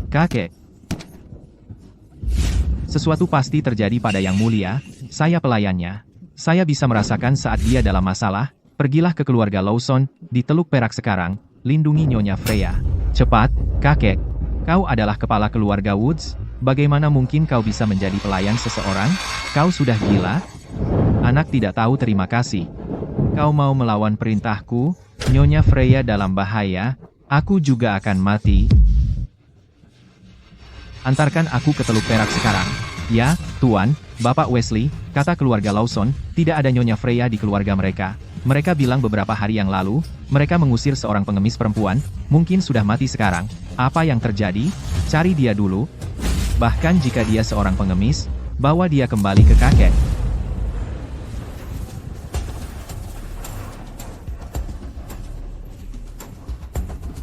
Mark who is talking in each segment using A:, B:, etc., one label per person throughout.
A: kakek. Sesuatu pasti terjadi pada Yang Mulia, saya pelayannya. Saya bisa merasakan saat dia dalam masalah. Pergilah ke keluarga Lawson, di Teluk Perak sekarang, lindungi Nyonya Freya. Cepat, kakek. Kau adalah kepala keluarga Woods, bagaimana mungkin kau bisa menjadi pelayan seseorang? Kau sudah gila? Anak tidak tahu terima kasih. Kau mau melawan perintahku? Nyonya Freya dalam bahaya, aku juga akan mati. Antarkan aku ke Teluk Perak sekarang. Ya, Tuan, Bapak Wesley, kata keluarga Lawson, tidak ada Nyonya Freya di keluarga mereka. Mereka bilang beberapa hari yang lalu, mereka mengusir seorang pengemis perempuan, mungkin sudah mati sekarang. Apa yang terjadi? Cari dia dulu. Bahkan jika dia seorang pengemis, bawa dia kembali ke kakek.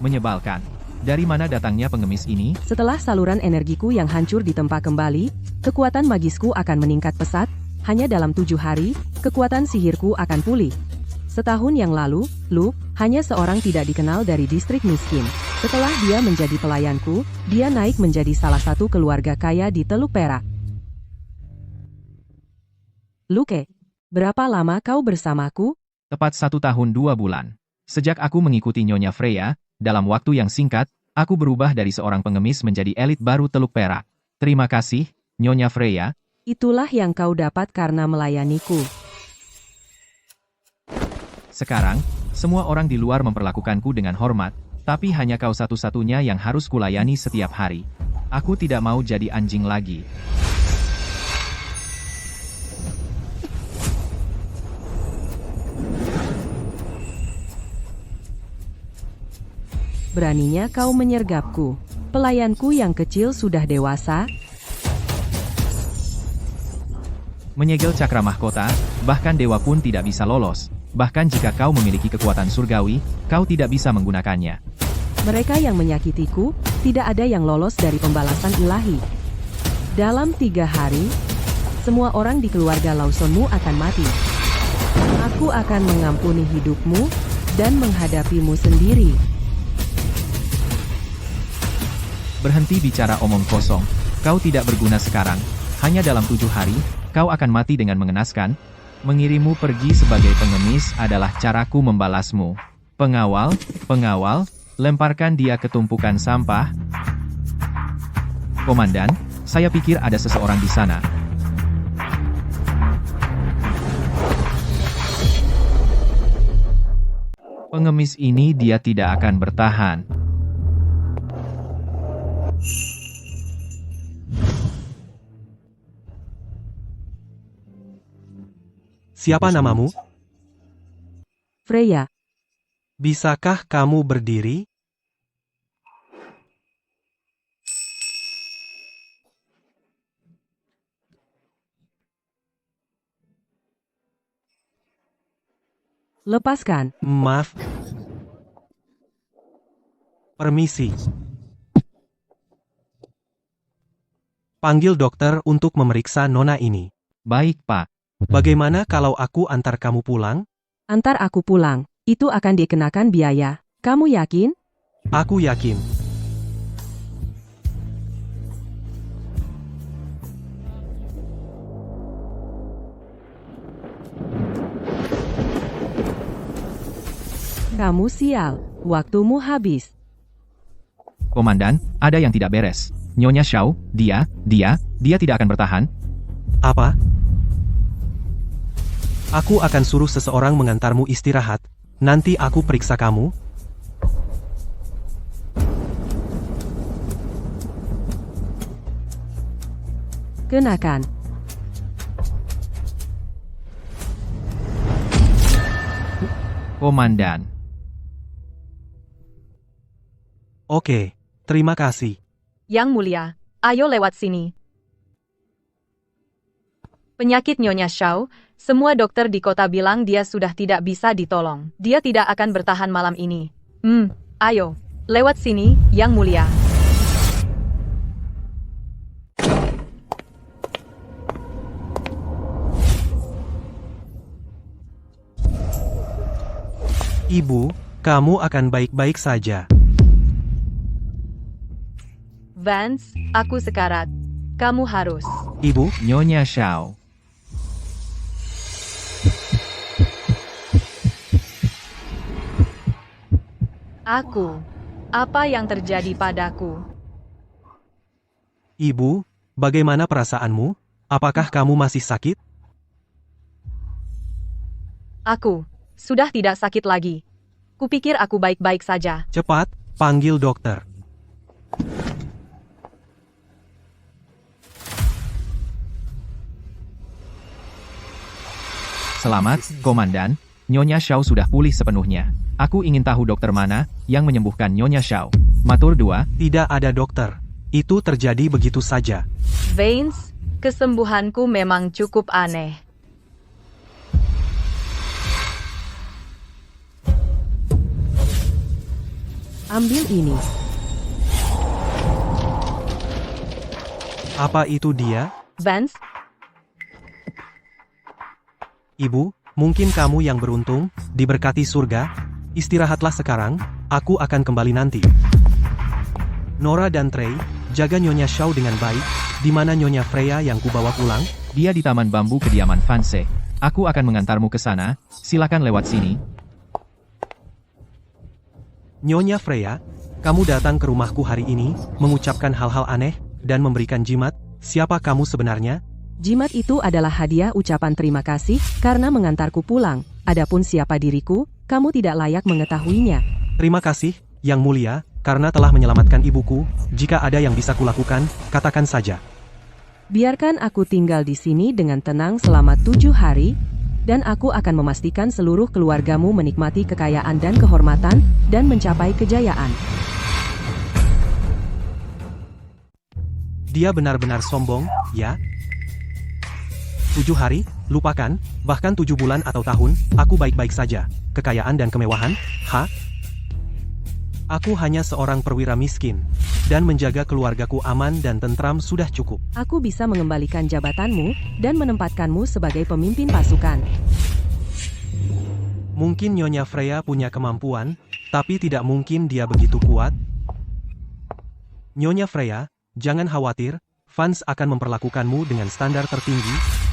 A: Menyebalkan. Dari mana datangnya pengemis ini?
B: Setelah saluran energiku yang hancur ditempa kembali, kekuatan magisku akan meningkat pesat. Hanya dalam 7 hari, kekuatan sihirku akan pulih. Setahun yang lalu, Luke, hanya seorang tidak dikenal dari distrik miskin. Setelah dia menjadi pelayanku, dia naik menjadi salah satu keluarga kaya di Teluk Perak. Luke, berapa lama kau bersamaku?
A: Tepat 1 tahun 2 bulan. Sejak aku mengikuti Nyonya Freya, dalam waktu yang singkat, aku berubah dari seorang pengemis menjadi elit baru Teluk Perak. Terima kasih, Nyonya Freya.
B: Itulah yang kau dapat karena melayaniku.
A: Sekarang, semua orang di luar memperlakukanku dengan hormat, tapi hanya kau satu-satunya yang harus kulayani setiap hari. Aku tidak mau jadi anjing lagi.
B: Beraninya kau menyergapku. Pelayanku yang kecil sudah dewasa.
A: Menyegel cakra mahkota, bahkan dewa pun tidak bisa lolos. Bahkan jika kau memiliki kekuatan surgawi, kau tidak bisa menggunakannya.
B: Mereka yang menyakitiku, tidak ada yang lolos dari pembalasan ilahi. Dalam 3 hari, semua orang di keluarga Lawsonmu akan mati. Aku akan mengampuni hidupmu, dan menghadapimu sendiri.
A: Berhenti bicara omong kosong, kau tidak berguna sekarang. Hanya dalam 7 hari, kau akan mati dengan mengenaskan. Mengirimmu pergi sebagai pengemis adalah caraku membalasmu. Pengawal, lemparkan dia ke tumpukan sampah. Komandan, saya pikir ada seseorang di sana. Pengemis ini dia tidak akan bertahan.
C: Siapa namamu?
B: Freya,
C: Bisakah kamu berdiri?
B: lepaskan.
C: Maaf. Permisi. Panggil dokter untuk memeriksa nona ini.
A: Baik, Pak.
C: Bagaimana kalau aku antar kamu pulang?
B: Antar aku pulang. Itu akan dikenakan biaya. Kamu yakin?
C: Aku yakin.
B: Kamu sial. Waktumu habis.
A: Komandan, ada yang tidak beres. Nyonya Shaw, dia tidak akan bertahan.
C: Apa? Aku akan suruh seseorang mengantarmu istirahat. Nanti aku periksa kamu.
B: Kenakan.
A: Komandan.
C: Oke, terima kasih.
D: Yang Mulia, ayo lewat sini. Penyakit Nyonya Shaw, semua dokter di kota bilang dia sudah tidak bisa ditolong. Dia tidak akan bertahan malam ini. Ayo, lewat sini, Yang Mulia.
C: Ibu, kamu akan baik-baik saja.
D: Vance, aku sekarat. Kamu harus.
C: Ibu,
A: Nyonya Xiao.
D: Aku. Apa yang terjadi padaku?
C: ibu, bagaimana perasaanmu? Apakah kamu masih sakit?
D: Aku. Sudah tidak sakit lagi. Kupikir aku baik-baik saja.
C: Cepat, panggil dokter.
A: Selamat, Komandan. Nyonya Xiao sudah pulih sepenuhnya. Aku ingin tahu dokter mana yang menyembuhkan Nyonya Xiao. Matur 2.
C: Tidak ada dokter. Itu terjadi begitu saja.
D: Vance, kesembuhanku memang cukup aneh.
B: Ambil ini.
C: Apa itu dia?
D: Vance,
C: Ibu, mungkin kamu yang beruntung, diberkati surga. Istirahatlah sekarang, aku akan kembali nanti. Nora dan Trey, jaga Nyonya Xiao dengan baik. Di mana Nyonya Freya yang kubawa pulang?
A: Dia di taman bambu kediaman Vance. Aku akan mengantarmu ke sana. Silakan lewat sini.
C: Nyonya Freya, kamu datang ke rumahku hari ini, mengucapkan hal-hal aneh, dan memberikan jimat. Siapa kamu sebenarnya?
B: Jimat itu adalah hadiah ucapan terima kasih karena mengantarku pulang. Adapun siapa diriku, kamu tidak layak mengetahuinya.
C: Terima kasih, Yang Mulia, karena telah menyelamatkan ibuku. Jika ada yang bisa kulakukan, katakan saja.
B: Biarkan aku tinggal di sini dengan tenang selama 7 hari, dan aku akan memastikan seluruh keluargamu menikmati kekayaan dan kehormatan, dan mencapai kejayaan.
C: Dia benar-benar sombong, ya? 7 hari, lupakan, bahkan 7 bulan atau tahun, aku baik-baik saja. Kekayaan dan kemewahan, Aku hanya seorang perwira miskin, dan menjaga keluargaku aman dan tentram sudah cukup.
B: Aku bisa mengembalikan jabatanmu, dan menempatkanmu sebagai pemimpin pasukan.
C: Mungkin Nyonya Freya punya kemampuan, tapi tidak mungkin dia begitu kuat. Nyonya Freya, jangan khawatir, Vance akan memperlakukanmu dengan standar tertinggi.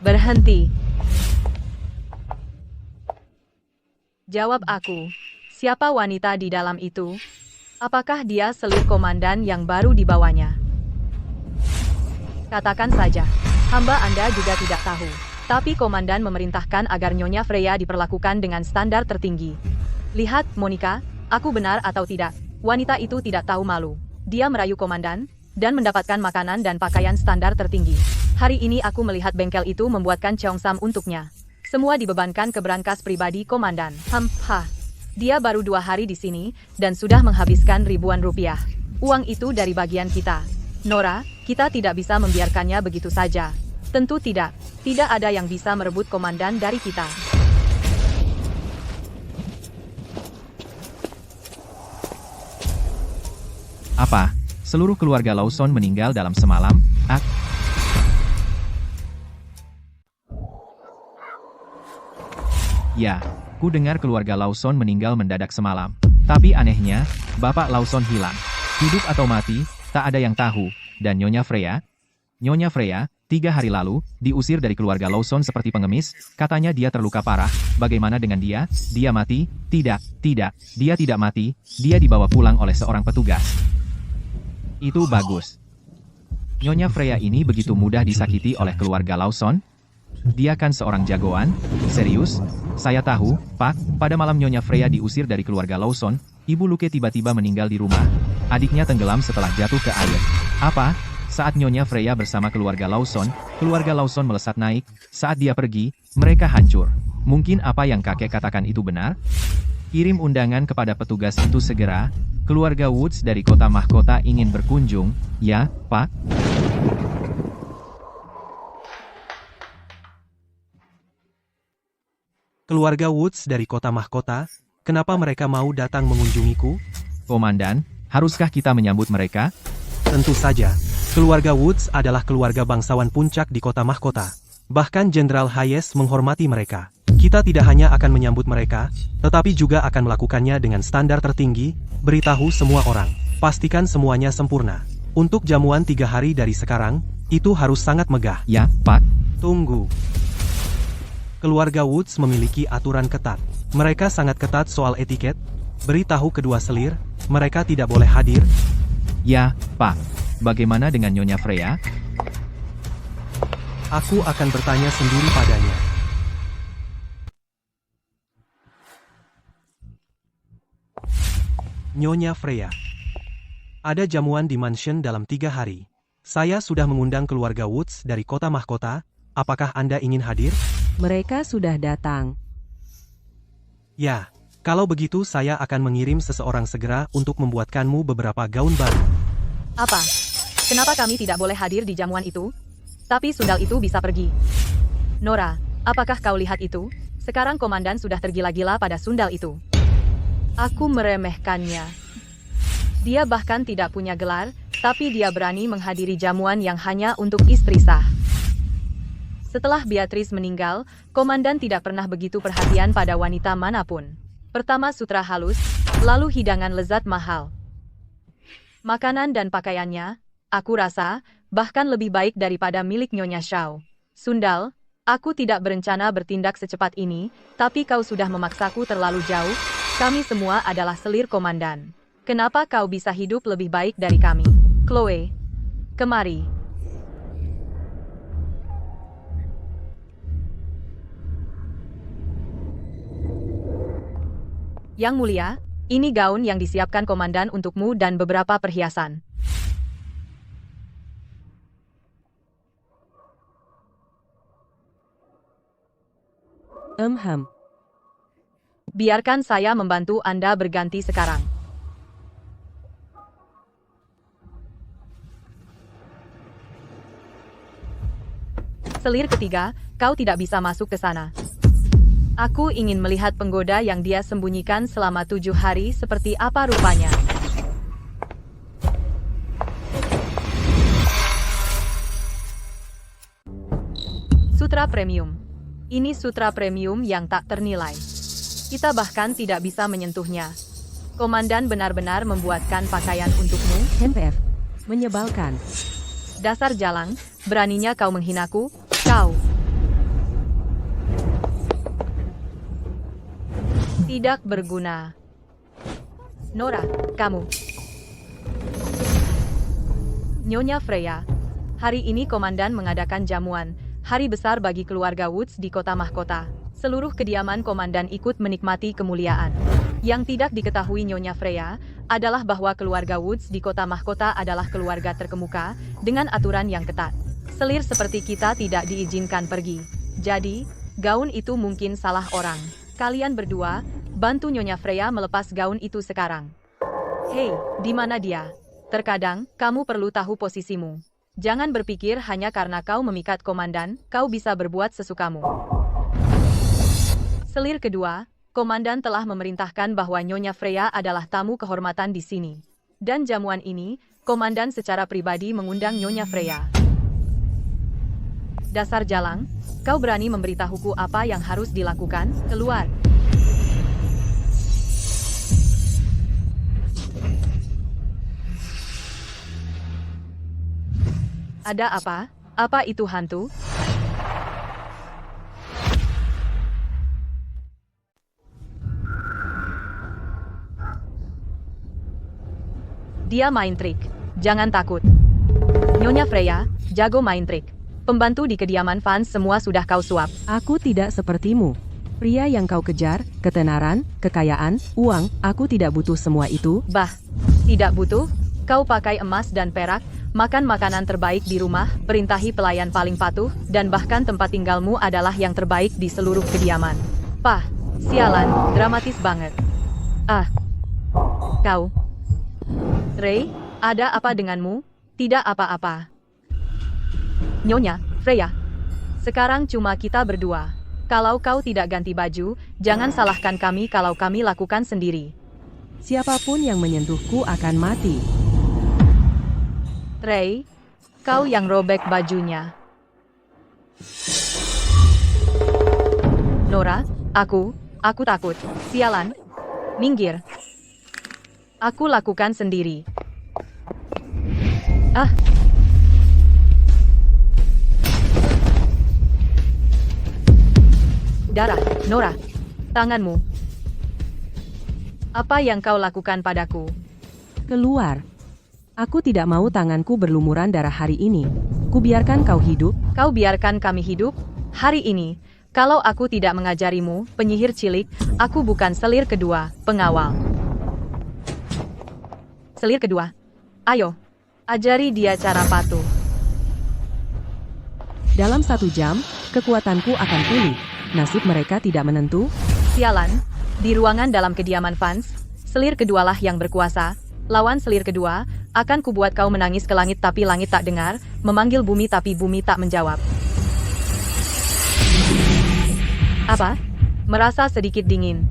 D: berhenti. Jawab aku. Siapa wanita di dalam itu? Apakah dia selir komandan yang baru dibawanya? Katakan saja. Hamba Anda juga tidak tahu. Tapi komandan memerintahkan agar Nyonya Freya diperlakukan dengan standar tertinggi. Lihat, Monica, aku benar atau tidak? Wanita itu tidak tahu malu. Dia merayu komandan, dan mendapatkan makanan dan pakaian standar tertinggi. Hari ini aku melihat bengkel itu membuatkan Cheongsam untuknya. Semua dibebankan ke brankas pribadi komandan. Dia baru 2 hari di sini, dan sudah menghabiskan ribuan rupiah. Uang itu dari bagian kita. Nora, kita tidak bisa membiarkannya begitu saja. Tentu tidak. Tidak ada yang bisa merebut komandan dari kita.
A: Apa? Seluruh keluarga Lawson meninggal dalam semalam? Ya, ku dengar keluarga Lawson meninggal mendadak semalam. Tapi anehnya, Bapak Lawson hilang. Hidup atau mati, tak ada yang tahu. Dan Nyonya Freya? Nyonya Freya, 3 hari lalu, diusir dari keluarga Lawson seperti pengemis, katanya dia terluka parah. Bagaimana dengan dia? Dia mati? Tidak, dia tidak mati, dia dibawa pulang oleh seorang petugas. Itu bagus. Nyonya Freya ini begitu mudah disakiti oleh keluarga Lawson? Dia kan seorang jagoan? Serius? Saya tahu, Pak, pada malam Nyonya Freya diusir dari keluarga Lawson, Ibu Luke tiba-tiba meninggal di rumah. Adiknya tenggelam setelah jatuh ke air. Apa? Saat Nyonya Freya bersama keluarga Lawson melesat naik. Saat dia pergi, mereka hancur. Mungkin apa yang kakek katakan itu benar? Kirim undangan kepada petugas itu segera. Keluarga Woods dari kota mahkota ingin berkunjung. Ya, Pak?
C: Keluarga Woods dari kota mahkota, kenapa mereka mau datang mengunjungiku?
A: Komandan, haruskah kita menyambut mereka?
C: Tentu saja, keluarga Woods adalah keluarga bangsawan puncak di kota mahkota. Bahkan Jenderal Hayes menghormati mereka. Kita tidak hanya akan menyambut mereka, tetapi juga akan melakukannya dengan standar tertinggi, beritahu semua orang. Pastikan semuanya sempurna. Untuk jamuan 3 hari dari sekarang, itu harus sangat megah.
A: Ya, Pak.
C: Tunggu. Keluarga Woods memiliki aturan ketat. Mereka sangat ketat soal etiket. Beritahu kedua selir, mereka tidak boleh hadir.
A: Ya, Pak. Bagaimana dengan Nyonya Freya?
C: Aku akan bertanya sendiri padanya. Nyonya Freya. Ada jamuan di mansion dalam 3 hari. Saya sudah mengundang keluarga Woods dari kota mahkota. Apakah Anda ingin hadir?
B: Mereka sudah datang.
C: Ya, kalau begitu saya akan mengirim seseorang segera untuk membuatkanmu beberapa gaun baru.
D: Apa? Kenapa kami tidak boleh hadir di jamuan itu? Tapi sundal itu bisa pergi. Nora, apakah kau lihat itu? Sekarang komandan sudah tergila-gila pada sundal itu. Aku meremehkannya. Dia bahkan tidak punya gelar, tapi dia berani menghadiri jamuan yang hanya untuk istri sah. Setelah Beatrice meninggal, komandan tidak pernah begitu perhatian pada wanita manapun. Pertama sutra halus, lalu hidangan lezat mahal. Makanan dan pakaiannya, aku rasa, bahkan lebih baik daripada milik Nyonya Shao. Sundal, aku tidak berencana bertindak secepat ini, tapi kau sudah memaksaku terlalu jauh. Kami semua adalah selir komandan. Kenapa kau bisa hidup lebih baik dari kami? Chloe, kemari. Yang mulia, ini gaun yang disiapkan komandan untukmu dan beberapa perhiasan. Biarkan saya membantu Anda berganti sekarang. Selir ketiga, kau tidak bisa masuk ke sana. Aku ingin melihat penggoda yang dia sembunyikan selama 7 hari seperti apa rupanya. Sutra Premium. Ini sutra premium yang tak ternilai. Kita bahkan tidak bisa menyentuhnya. Komandan benar-benar membuatkan pakaian untukmu.
B: MPF. Menyebalkan.
D: Dasar jalang, beraninya kau menghinaku, kau. Tidak berguna. Nora, kamu. Nyonya Freya, hari ini komandan mengadakan jamuan, hari besar bagi keluarga Woods di kota mahkota. Seluruh kediaman komandan ikut menikmati kemuliaan. Yang tidak diketahui Nyonya Freya, adalah bahwa keluarga Woods di kota mahkota adalah keluarga terkemuka, dengan aturan yang ketat. Selir seperti kita tidak diizinkan pergi. Jadi, gaun itu mungkin salah orang. Kalian berdua, bantu Nyonya Freya melepas gaun itu sekarang. Hei, di mana dia? Terkadang, kamu perlu tahu posisimu. Jangan berpikir hanya karena kau memikat komandan, kau bisa berbuat sesukamu. Selir kedua, komandan telah memerintahkan bahwa Nyonya Freya adalah tamu kehormatan di sini. Dan jamuan ini, komandan secara pribadi mengundang Nyonya Freya. Dasar jalang, kau berani memberitahuku apa yang harus dilakukan? Keluar. Ada apa? Apa itu hantu? Dia main trik. Jangan takut. Nyonya Freya, jago main trik. Pembantu di kediaman fans semua sudah kau suap.
B: Aku tidak sepertimu. Pria yang kau kejar, ketenaran, kekayaan, uang, aku tidak butuh semua itu.
D: Bah, tidak butuh? Kau pakai emas dan perak, makan makanan terbaik di rumah, perintahi pelayan paling patuh, dan bahkan tempat tinggalmu adalah yang terbaik di seluruh kediaman. Pah, sialan, dramatis banget. Ah, kau. Ray, ada apa denganmu? Tidak apa-apa. Nyonya Freya, sekarang cuma kita berdua. Kalau kau tidak ganti baju, jangan salahkan kami kalau kami lakukan sendiri.
B: Siapapun yang menyentuhku akan mati.
D: Trey, kau yang robek bajunya. Nora, aku takut. Sialan. Minggir. Aku lakukan sendiri. Ah. Darah, Nora. Tanganmu. Apa yang kau lakukan padaku?
B: Keluar. Aku tidak mau tanganku berlumuran darah hari ini. Kubiarkan kau hidup.
D: Kau biarkan kami hidup? Hari ini, kalau aku tidak mengajarimu, penyihir cilik, aku bukan selir kedua, pengawal. Selir kedua. Ayo, ajari dia cara patuh.
B: Dalam 1 jam, kekuatanku akan pulih. Nasib mereka tidak menentu.
D: Sialan, di ruangan dalam kediaman Vance, selir kedualah yang berkuasa. Lawan selir kedua, akan kubuat kau menangis ke langit tapi langit tak dengar, memanggil bumi tapi bumi tak menjawab. Apa? Merasa sedikit dingin.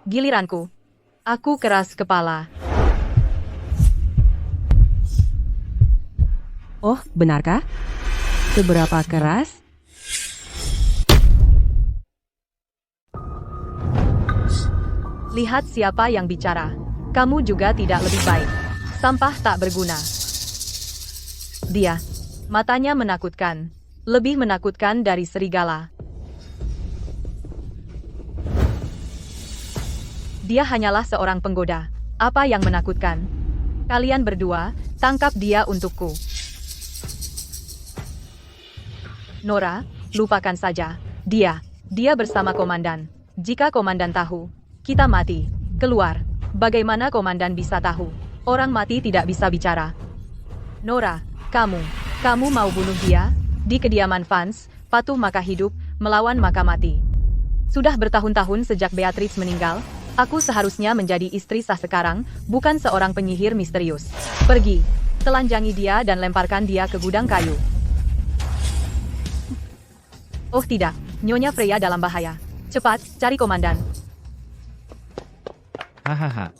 D: Giliranku. Aku keras kepala.
B: Oh, benarkah? Seberapa keras?
D: Lihat siapa yang bicara. Kamu juga tidak lebih baik. Sampah tak berguna. Dia. Matanya menakutkan. Lebih menakutkan dari serigala. Dia hanyalah seorang penggoda. Apa yang menakutkan? Kalian berdua, tangkap dia untukku. Nora, lupakan saja. Dia bersama komandan. Jika komandan tahu, kita mati. Keluar. Bagaimana komandan bisa tahu? Orang mati tidak bisa bicara. Nora, kamu mau bunuh dia? Di kediaman Vance, patuh maka hidup, melawan maka mati. Sudah bertahun-tahun sejak Beatrix meninggal, aku seharusnya menjadi istri sah sekarang, bukan seorang penyihir misterius. Pergi, telanjangi dia dan lemparkan dia ke gudang kayu. Oh tidak, Nyonya Freya dalam bahaya. Cepat, cari komandan.
A: Hahaha.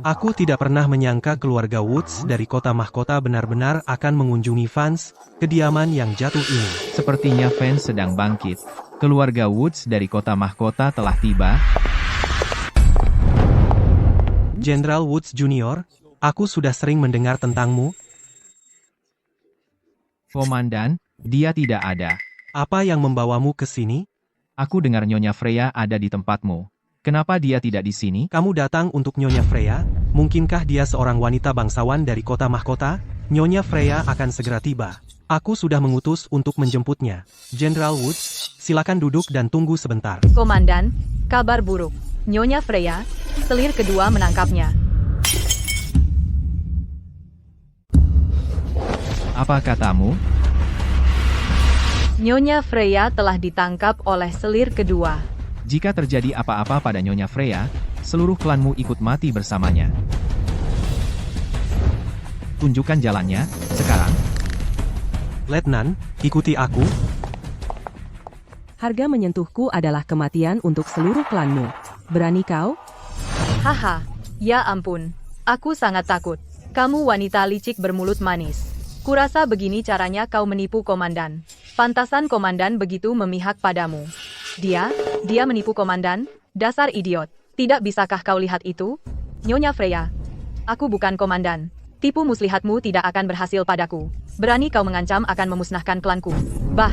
C: Aku tidak pernah menyangka keluarga Woods dari kota mahkota benar-benar akan mengunjungi Vance, kediaman yang jatuh ini.
A: Sepertinya fans sedang bangkit. Keluarga Woods dari kota mahkota telah tiba.
C: Jenderal Woods Junior, aku sudah sering mendengar tentangmu.
A: Komandan, dia tidak ada.
C: Apa yang membawamu ke sini?
A: Aku dengar Nyonya Freya ada di tempatmu. Kenapa dia tidak di sini?
C: Kamu datang untuk Nyonya Freya? Mungkinkah dia seorang wanita bangsawan dari kota mahkota? Nyonya Freya akan segera tiba. Aku sudah mengutus untuk menjemputnya. Jenderal Woods, silakan duduk dan tunggu sebentar.
D: Komandan, kabar buruk. Nyonya Freya, selir kedua menangkapnya.
A: Apa katamu?
D: Nyonya Freya telah ditangkap oleh selir kedua.
A: Jika terjadi apa-apa pada Nyonya Freya, seluruh klanmu ikut mati bersamanya. Tunjukkan jalannya, sekarang.
C: Letnan, ikuti aku.
B: Harga menyentuhku adalah kematian untuk seluruh klanmu. Berani kau?
D: Haha, ya ampun. Aku sangat takut. Kamu wanita licik bermulut manis. Kurasa begini caranya kau menipu komandan. Pantasan komandan begitu memihak padamu. Dia menipu komandan? Dasar idiot. Tidak bisakah kau lihat itu? Nyonya Freya. Aku bukan komandan. Tipu muslihatmu tidak akan berhasil padaku. Berani kau mengancam akan memusnahkan klanku. Bah.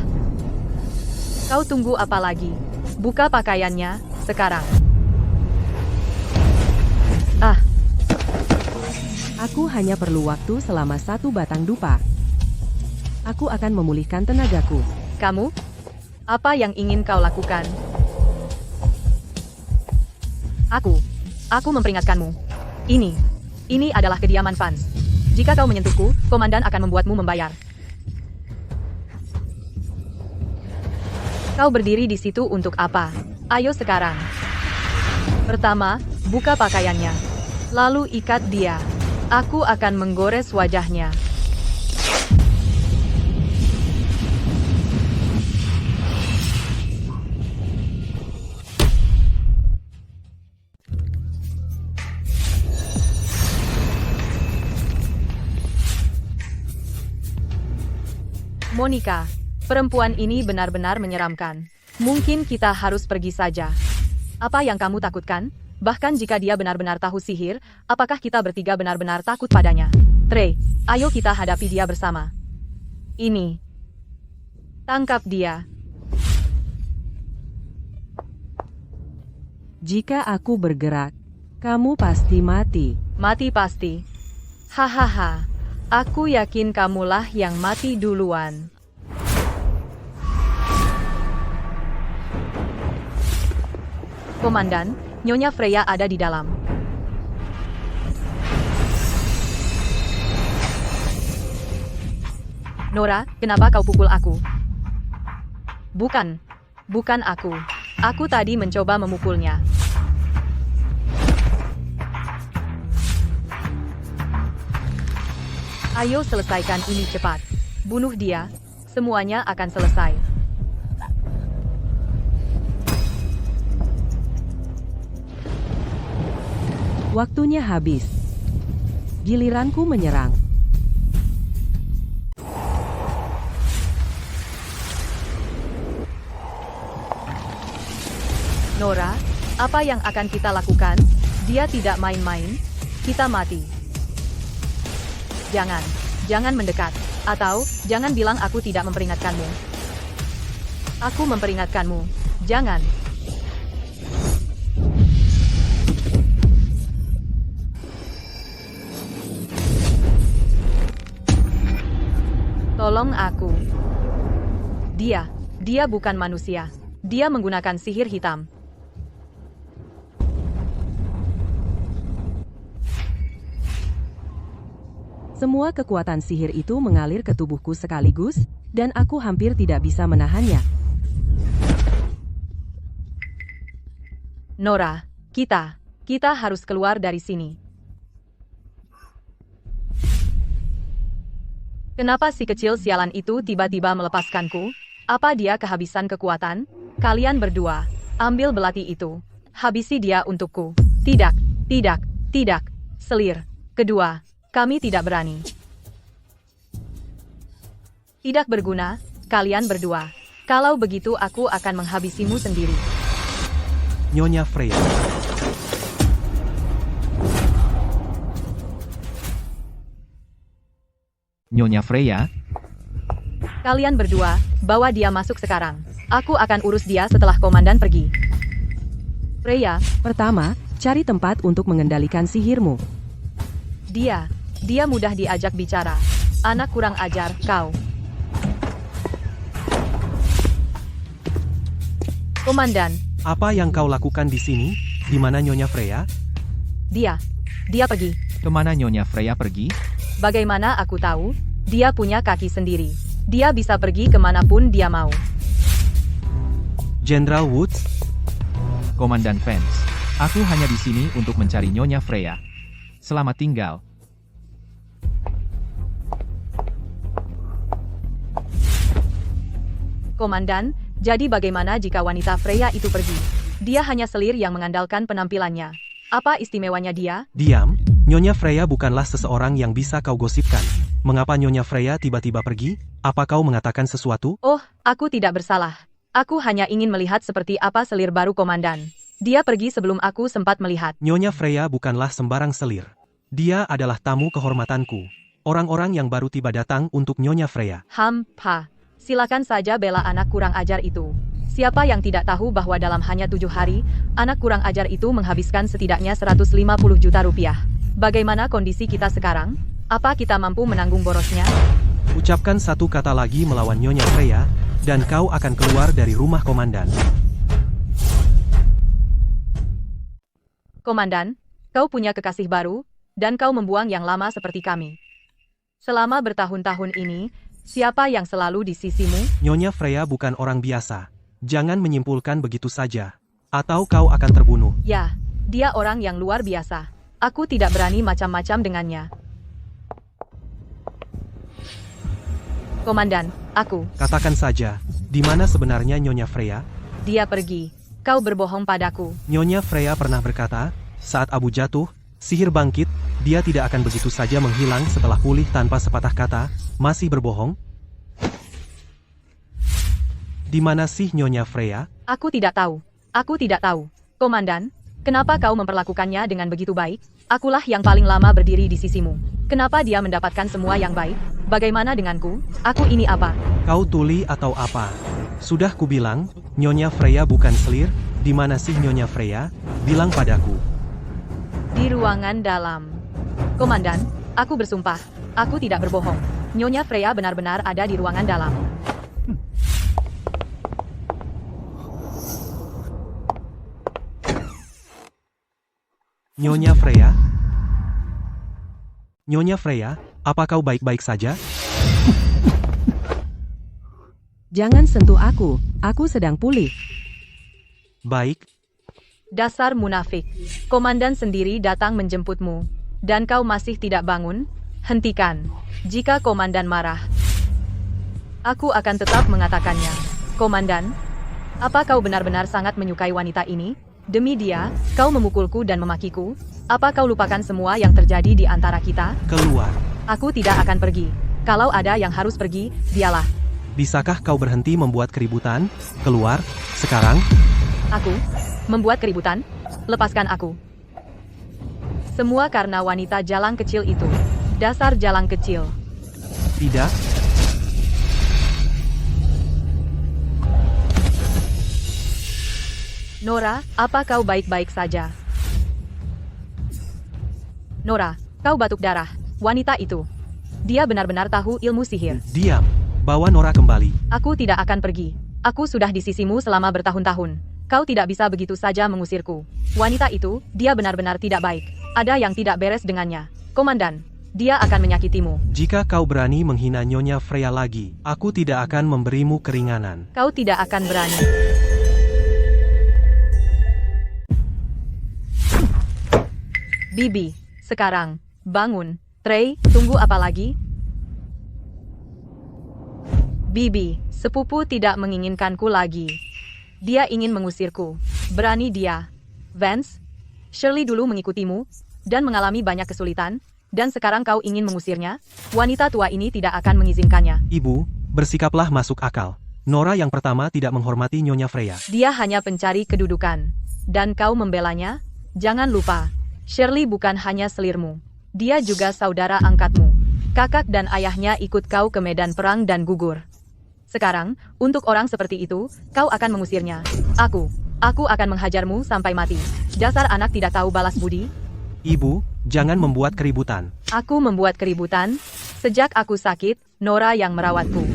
D: Kau tunggu apa lagi? Buka pakaiannya, sekarang. Ah.
B: Aku hanya perlu waktu selama 1 batang dupa. Aku akan memulihkan tenagaku.
D: Kamu? Apa yang ingin kau lakukan? Aku memperingatkanmu. Ini adalah kediaman Vance. Jika kau menyentuhku, komandan akan membuatmu membayar. Kau berdiri di situ untuk apa? Ayo sekarang. Pertama, buka pakaiannya. Lalu ikat dia. Aku akan menggores wajahnya. Monica, perempuan ini benar-benar menyeramkan. Mungkin kita harus pergi saja. Apa yang kamu takutkan? Bahkan jika dia benar-benar tahu sihir, apakah kita bertiga benar-benar takut padanya? Trey, ayo kita hadapi dia bersama. Ini. Tangkap dia.
B: Jika aku bergerak, kamu pasti mati.
D: Mati pasti. Hahaha. Aku yakin kamulah yang mati duluan. Komandan, Nyonya Freya ada di dalam. Nora, kenapa kau pukul aku? Bukan aku. Aku tadi mencoba memukulnya. Ayo selesaikan ini cepat. Bunuh dia, semuanya akan selesai.
B: Waktunya habis. Giliranku menyerang.
D: Nora, apa yang akan kita lakukan? Dia tidak main-main. Kita mati. Jangan mendekat. Atau, jangan bilang aku tidak memperingatkanmu. Aku memperingatkanmu. Jangan. Tolong aku. Dia bukan manusia. Dia menggunakan sihir hitam.
B: Semua kekuatan sihir itu mengalir ke tubuhku sekaligus, dan aku hampir tidak bisa menahannya.
D: Nora, kita harus keluar dari sini. Kenapa si kecil sialan itu tiba-tiba melepaskanku? Apa dia kehabisan kekuatan? Kalian berdua, ambil belati itu. Habisi dia untukku. Tidak. Selir. Kedua, kami tidak berani. Tidak berguna, kalian berdua. Kalau begitu aku akan menghabisimu sendiri.
C: Nyonya Freya.
A: Nyonya Freya,
D: Kalian berdua, bawa dia masuk sekarang. Aku akan urus dia setelah komandan pergi. Freya,
B: Pertama, cari tempat untuk mengendalikan sihirmu.
D: dia mudah diajak bicara. Anak kurang ajar, kau. Komandan,
C: Apa yang kau lakukan di sini? Di mana Nyonya Freya?
D: dia pergi.
A: kemana Nyonya Freya pergi?
D: Bagaimana aku tahu? Dia punya kaki sendiri. Dia bisa pergi kemanapun dia mau.
C: Jenderal Woods?
A: Komandan Vance, aku hanya di sini untuk mencari Nyonya Freya. Selamat tinggal.
D: Komandan, jadi bagaimana jika wanita Freya itu pergi? Dia hanya selir yang mengandalkan penampilannya. Apa istimewanya dia?
C: Diam, Nyonya Freya bukanlah seseorang yang bisa kau gosipkan. Mengapa Nyonya Freya tiba-tiba pergi? Apa kau mengatakan sesuatu?
D: Oh, aku tidak bersalah. Aku hanya ingin melihat seperti apa selir baru komandan. Dia pergi sebelum aku sempat melihat.
C: Nyonya Freya bukanlah sembarang selir. Dia adalah tamu kehormatanku. Orang-orang yang baru tiba datang untuk Nyonya Freya.
D: Silakan saja bela anak kurang ajar itu. Siapa yang tidak tahu bahwa dalam hanya 7 hari, anak kurang ajar itu menghabiskan setidaknya 150 juta rupiah. Bagaimana kondisi kita sekarang? Apa kita mampu menanggung borosnya?
C: Ucapkan satu kata lagi melawan Nyonya Freya, dan kau akan keluar dari rumah komandan.
D: Komandan, kau punya kekasih baru, dan kau membuang yang lama seperti kami. Selama bertahun-tahun ini, siapa yang selalu di sisimu?
C: Nyonya Freya bukan orang biasa. Jangan menyimpulkan begitu saja. Atau kau akan terbunuh.
D: Ya, dia orang yang luar biasa. Aku tidak berani macam-macam dengannya. Komandan, aku.
C: Katakan saja, di mana sebenarnya Nyonya Freya?
D: Dia pergi. Kau berbohong padaku.
C: Nyonya Freya pernah berkata, saat abu jatuh, sihir bangkit, dia tidak akan begitu saja menghilang setelah pulih tanpa sepatah kata. Masih berbohong? Di mana sih Nyonya Freya?
D: Aku tidak tahu. Aku tidak tahu. Komandan, kenapa kau memperlakukannya dengan begitu baik? Akulah yang paling lama berdiri di sisimu. Kenapa dia mendapatkan semua yang baik? Bagaimana denganku? Aku ini apa?
C: Kau tuli atau apa? Sudah kubilang, Nyonya Freya bukan selir. Di mana sih Nyonya Freya? Bilang padaku.
D: Di ruangan dalam. Komandan, aku bersumpah. Aku tidak berbohong. Nyonya Freya benar-benar ada di ruangan dalam.
C: Nyonya Freya? Nyonya Freya, apa kau baik-baik saja?
B: Jangan sentuh aku sedang pulih.
C: Baik,
D: Dasar munafik. Komandan sendiri datang menjemputmu. Dan kau masih tidak bangun? Hentikan. Jika komandan marah, aku akan tetap mengatakannya. Komandan, apa kau benar-benar sangat menyukai wanita ini? Demi dia, kau memukulku dan memakiku? Apa kau lupakan semua yang terjadi di antara kita?
C: keluar.
D: Aku tidak akan pergi. Kalau ada yang harus pergi, dialah.
C: Bisakah kau berhenti membuat keributan? Keluar, sekarang.
D: Aku? Membuat keributan? Lepaskan aku. Semua karena wanita jalang kecil itu. Dasar jalang kecil.
C: Tidak,
D: Nora, apa kau baik-baik saja? Nora, kau batuk darah. Wanita itu. Dia benar-benar tahu ilmu sihir.
C: diam. Bawa Nora kembali.
D: Aku tidak akan pergi. Aku sudah di sisimu selama bertahun-tahun. Kau tidak bisa begitu saja mengusirku. Wanita itu, dia benar-benar tidak baik. Ada yang tidak beres dengannya. Komandan, dia akan menyakitimu.
C: Jika kau berani menghina Nyonya Freya lagi, aku tidak akan memberimu keringanan.
D: Kau tidak akan berani. Bibi, sekarang, bangun. Trey, tunggu apa lagi? Bibi, sepupu tidak menginginkanku lagi. Dia ingin mengusirku. Berani dia. Vance, Shirley dulu mengikutimu, dan mengalami banyak kesulitan, dan sekarang kau ingin mengusirnya? Wanita tua ini tidak akan mengizinkannya.
C: Ibu, bersikaplah masuk akal. Nora yang pertama tidak menghormati Nyonya Freya.
D: Dia hanya pencari kedudukan. Dan kau membelanya? Jangan lupa, Shirley bukan hanya selirmu. Dia juga saudara angkatmu. Kakak dan ayahnya ikut kau ke medan perang dan gugur. Sekarang, untuk orang seperti itu, kau akan mengusirnya. Aku akan menghajarmu sampai mati. Dasar anak tidak tahu balas budi.
C: Ibu, jangan membuat keributan.
D: Aku membuat keributan. Sejak aku sakit, Nora yang merawatku.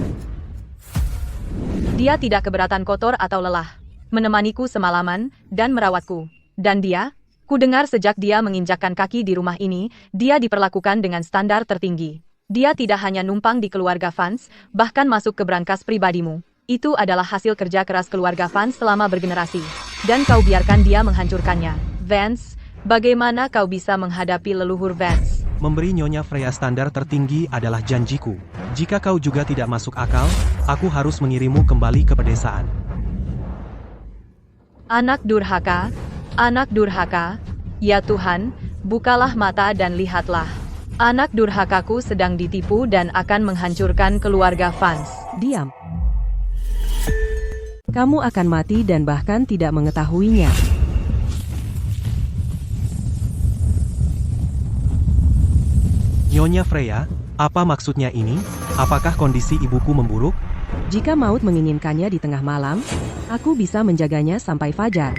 D: Dia tidak keberatan kotor atau lelah. Menemaniku semalaman, dan merawatku. Dan dia, ku dengar sejak dia menginjakkan kaki di rumah ini, dia diperlakukan dengan standar tertinggi. Dia tidak hanya numpang di keluarga Vance, bahkan masuk ke brankas pribadimu. Itu adalah hasil kerja keras keluarga Vance selama bergenerasi. Dan kau biarkan dia menghancurkannya. Vance, bagaimana kau bisa menghadapi leluhur Vance?
C: Memberi Nyonya Freya standar tertinggi adalah janjiku. Jika kau juga tidak masuk akal, aku harus mengirimmu kembali ke pedesaan.
D: Anak durhaka, ya Tuhan, bukalah mata dan lihatlah. Anak durhakaku sedang ditipu dan akan menghancurkan keluarga Vance.
B: Diam. Kamu akan mati dan bahkan tidak mengetahuinya.
C: Nyonya Freya, apa maksudnya ini? Apakah kondisi ibuku memburuk?
B: Jika maut menginginkannya di tengah malam, aku bisa menjaganya sampai fajar.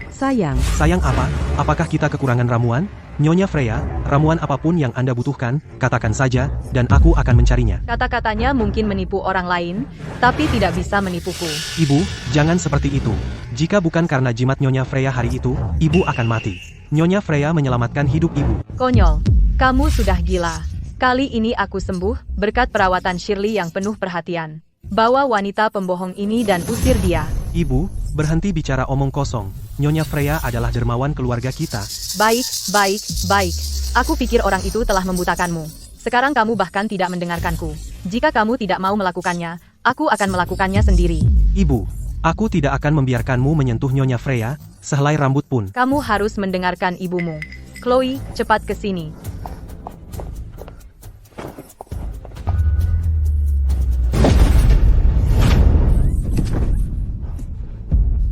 B: Sayang,
C: Sayang apa? Apakah kita kekurangan ramuan? Nyonya Freya, ramuan apapun yang Anda butuhkan, katakan saja, dan aku akan mencarinya.
D: Kata-katanya mungkin menipu orang lain, tapi tidak bisa menipuku.
C: Ibu, jangan seperti itu. Jika bukan karena jimat Nyonya Freya hari itu, ibu akan mati. Nyonya Freya menyelamatkan hidup ibu.
D: Konyol, kamu sudah gila. Kali ini aku sembuh, berkat perawatan Shirley yang penuh perhatian. Bawa wanita pembohong ini dan usir dia.
C: Ibu, berhenti bicara omong kosong. Nyonya Freya adalah dermawan keluarga kita.
D: Baik. Aku pikir orang itu telah membutakanmu. Sekarang kamu bahkan tidak mendengarkanku. Jika kamu tidak mau melakukannya, aku akan melakukannya sendiri.
C: Ibu, aku tidak akan membiarkanmu menyentuh Nyonya Freya, sehelai rambut pun.
D: Kamu harus mendengarkan ibumu. Chloe, cepat ke sini.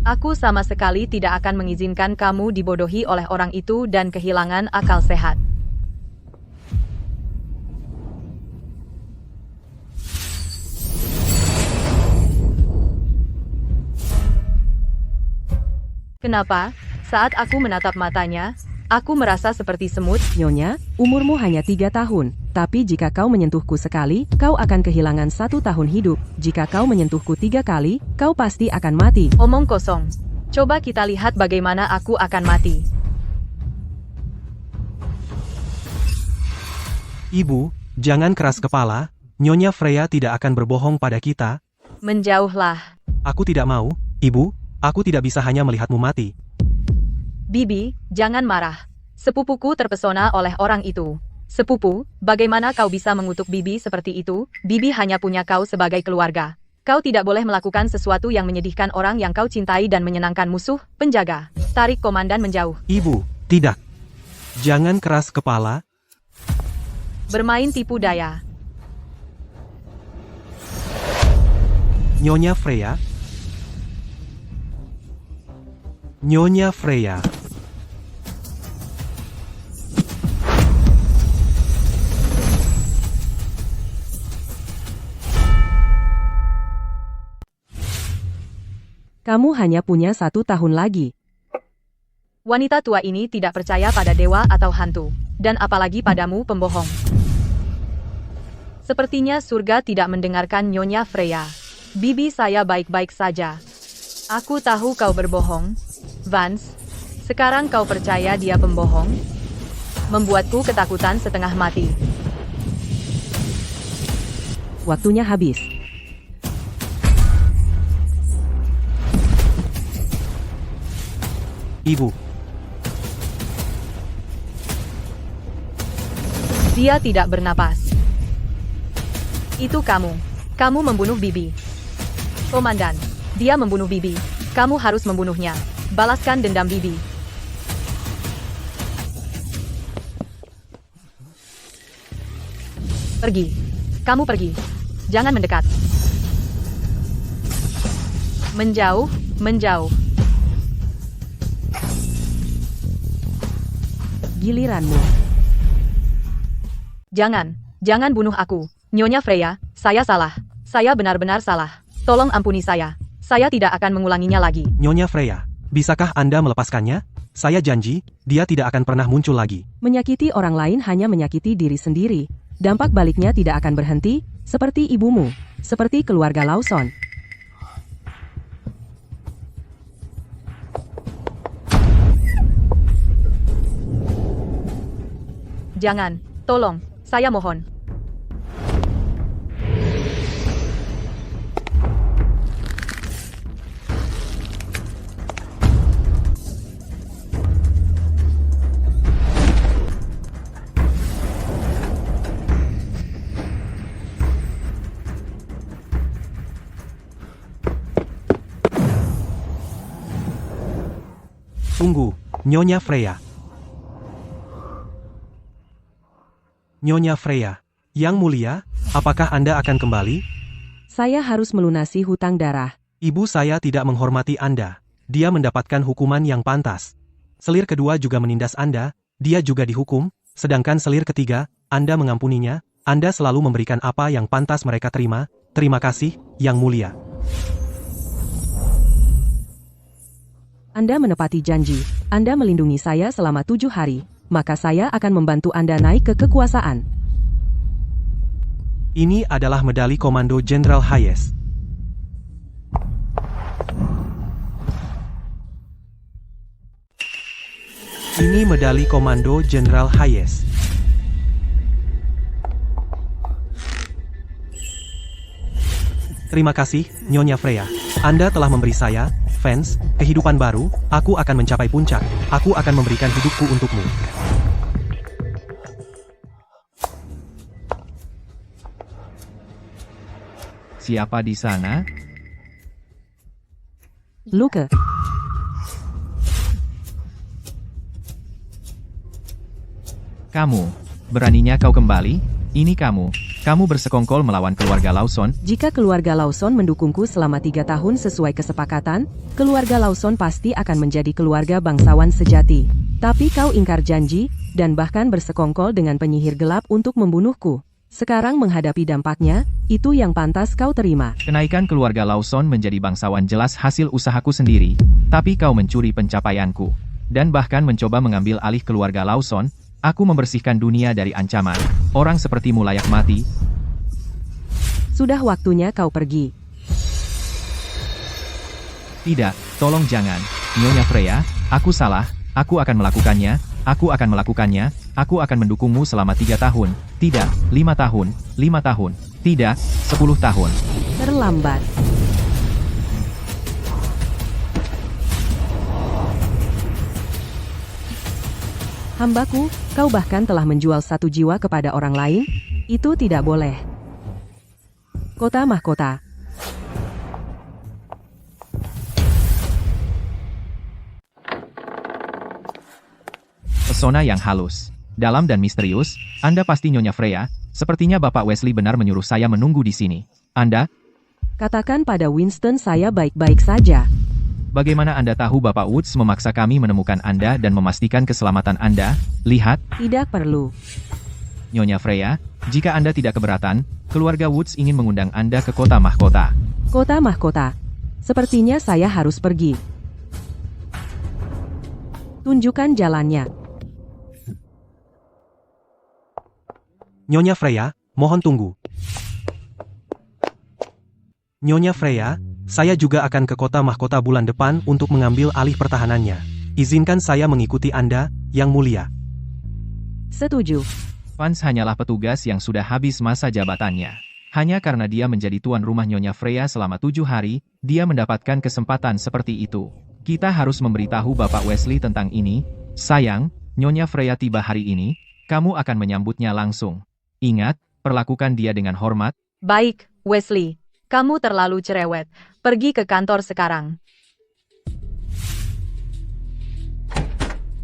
D: Aku sama sekali tidak akan mengizinkan kamu dibodohi oleh orang itu dan kehilangan akal sehat. Kenapa? Saat aku menatap matanya, aku merasa seperti semut.
B: Nyonya, umurmu hanya 3 tahun. Tapi jika kau menyentuhku sekali, kau akan kehilangan 1 tahun hidup. Jika kau menyentuhku 3 kali, kau pasti akan mati.
D: Omong kosong. Coba kita lihat bagaimana aku akan mati.
C: Ibu, jangan keras kepala. Nyonya Freya tidak akan berbohong pada kita.
D: Menjauhlah.
C: Aku tidak mau, Ibu. Aku tidak bisa hanya melihatmu mati.
D: Bibi, jangan marah. Sepupuku terpesona oleh orang itu. Sepupu, bagaimana kau bisa mengutuk Bibi seperti itu? Bibi hanya punya kau sebagai keluarga. Kau tidak boleh melakukan sesuatu yang menyedihkan orang yang kau cintai dan menyenangkan musuh, penjaga. Tarik komandan menjauh.
C: Ibu, tidak. Jangan keras kepala.
D: Bermain tipu daya.
C: Nyonya Freya. Nyonya Freya.
B: Kamu hanya punya 1 tahun lagi.
D: Wanita tua ini tidak percaya pada dewa atau hantu. Dan apalagi padamu pembohong. Sepertinya surga tidak mendengarkan Nyonya Freya. Bibi saya baik-baik saja. Aku tahu kau berbohong. Vance, sekarang kau percaya dia pembohong? Membuatku ketakutan setengah mati.
B: Waktunya habis.
C: Ibu.
D: Dia tidak bernapas. Itu kamu. Kamu membunuh Bibi. Komandan, dia membunuh Bibi. Kamu harus membunuhnya. Balaskan dendam Bibi. Pergi. Kamu pergi. Jangan mendekat. Menjauh, menjauh.
B: Giliranmu.
D: Jangan bunuh aku. Nyonya Freya, saya salah. Saya benar-benar salah. Tolong ampuni saya. Saya tidak akan mengulanginya lagi.
C: Nyonya Freya, bisakah Anda melepaskannya? Saya janji, dia tidak akan pernah muncul lagi.
B: Menyakiti orang lain hanya menyakiti diri sendiri. Dampak baliknya tidak akan berhenti, seperti ibumu, seperti keluarga Lawson.
D: Jangan. Tolong. Saya mohon.
C: Tunggu, Nyonya Freya. Nyonya Freya, Yang Mulia, apakah Anda akan kembali?
B: Saya harus melunasi hutang darah.
C: Ibu saya tidak menghormati Anda. Dia mendapatkan hukuman yang pantas. Selir kedua juga menindas Anda, dia juga dihukum, sedangkan selir ketiga, Anda mengampuninya, Anda selalu memberikan apa yang pantas mereka terima. Terima kasih, Yang Mulia.
B: Anda menepati janji. Anda melindungi saya selama 7 hari. Maka saya akan membantu Anda naik ke kekuasaan.
C: Ini adalah medali Komando Jenderal Hayes. Ini medali Komando Jenderal Hayes. Terima kasih, Nyonya Freya. Anda telah memberi saya, Vance, kehidupan baru. Aku akan mencapai puncak. Aku akan memberikan hidupku untukmu.
A: Siapa di sana?
B: Luke.
A: Kamu. Beraninya kau kembali? Ini kamu bersekongkol melawan keluarga Lawson.
B: Jika keluarga Lawson mendukungku selama 3 tahun sesuai kesepakatan, keluarga Lawson pasti akan menjadi keluarga bangsawan sejati. Tapi kau ingkar janji, dan bahkan bersekongkol dengan penyihir gelap untuk membunuhku. Sekarang menghadapi dampaknya, itu yang pantas kau terima.
A: Kenaikan keluarga Lawson menjadi bangsawan jelas hasil usahaku sendiri, tapi kau mencuri pencapaianku. Dan bahkan mencoba mengambil alih keluarga Lawson. Aku membersihkan dunia dari ancaman. Orang sepertimu layak mati.
B: Sudah waktunya kau pergi.
A: Tidak, tolong jangan. Nyonya Freya, aku salah. Aku akan melakukannya. Aku akan melakukannya. Aku akan mendukungmu selama 3 tahun. Tidak, 5 tahun. 5 tahun. Tidak, 10 tahun.
B: Terlambat. Hambaku, kau bahkan telah menjual 1 jiwa kepada orang lain? Itu tidak boleh. Kota Mahkota.
A: Pesona yang halus, dalam dan misterius. Anda pasti Nyonya Freya. Sepertinya Bapak Wesley benar menyuruh saya menunggu di sini. Anda?
B: Katakan pada Winston saya baik-baik saja.
A: Bagaimana Anda tahu Bapak Woods memaksa kami menemukan Anda dan memastikan keselamatan Anda? Lihat.
B: Tidak perlu.
A: Nyonya Freya, jika Anda tidak keberatan, keluarga Woods ingin mengundang Anda ke Kota Mahkota.
B: Kota Mahkota. Sepertinya saya harus pergi. Tunjukkan jalannya.
C: Nyonya Freya, mohon tunggu. Nyonya Freya, saya juga akan ke Kota Mahkota bulan depan untuk mengambil alih pertahanannya. Izinkan saya mengikuti Anda, Yang Mulia.
B: Setuju.
A: Vance hanyalah petugas yang sudah habis masa jabatannya. Hanya karena dia menjadi tuan rumah Nyonya Freya selama 7 hari, dia mendapatkan kesempatan seperti itu. Kita harus memberitahu Bapak Wesley tentang ini. Sayang, Nyonya Freya tiba hari ini, kamu akan menyambutnya langsung. Ingat, perlakukan dia dengan hormat.
D: Baik, Wesley. Kamu terlalu cerewet. Pergi ke kantor sekarang.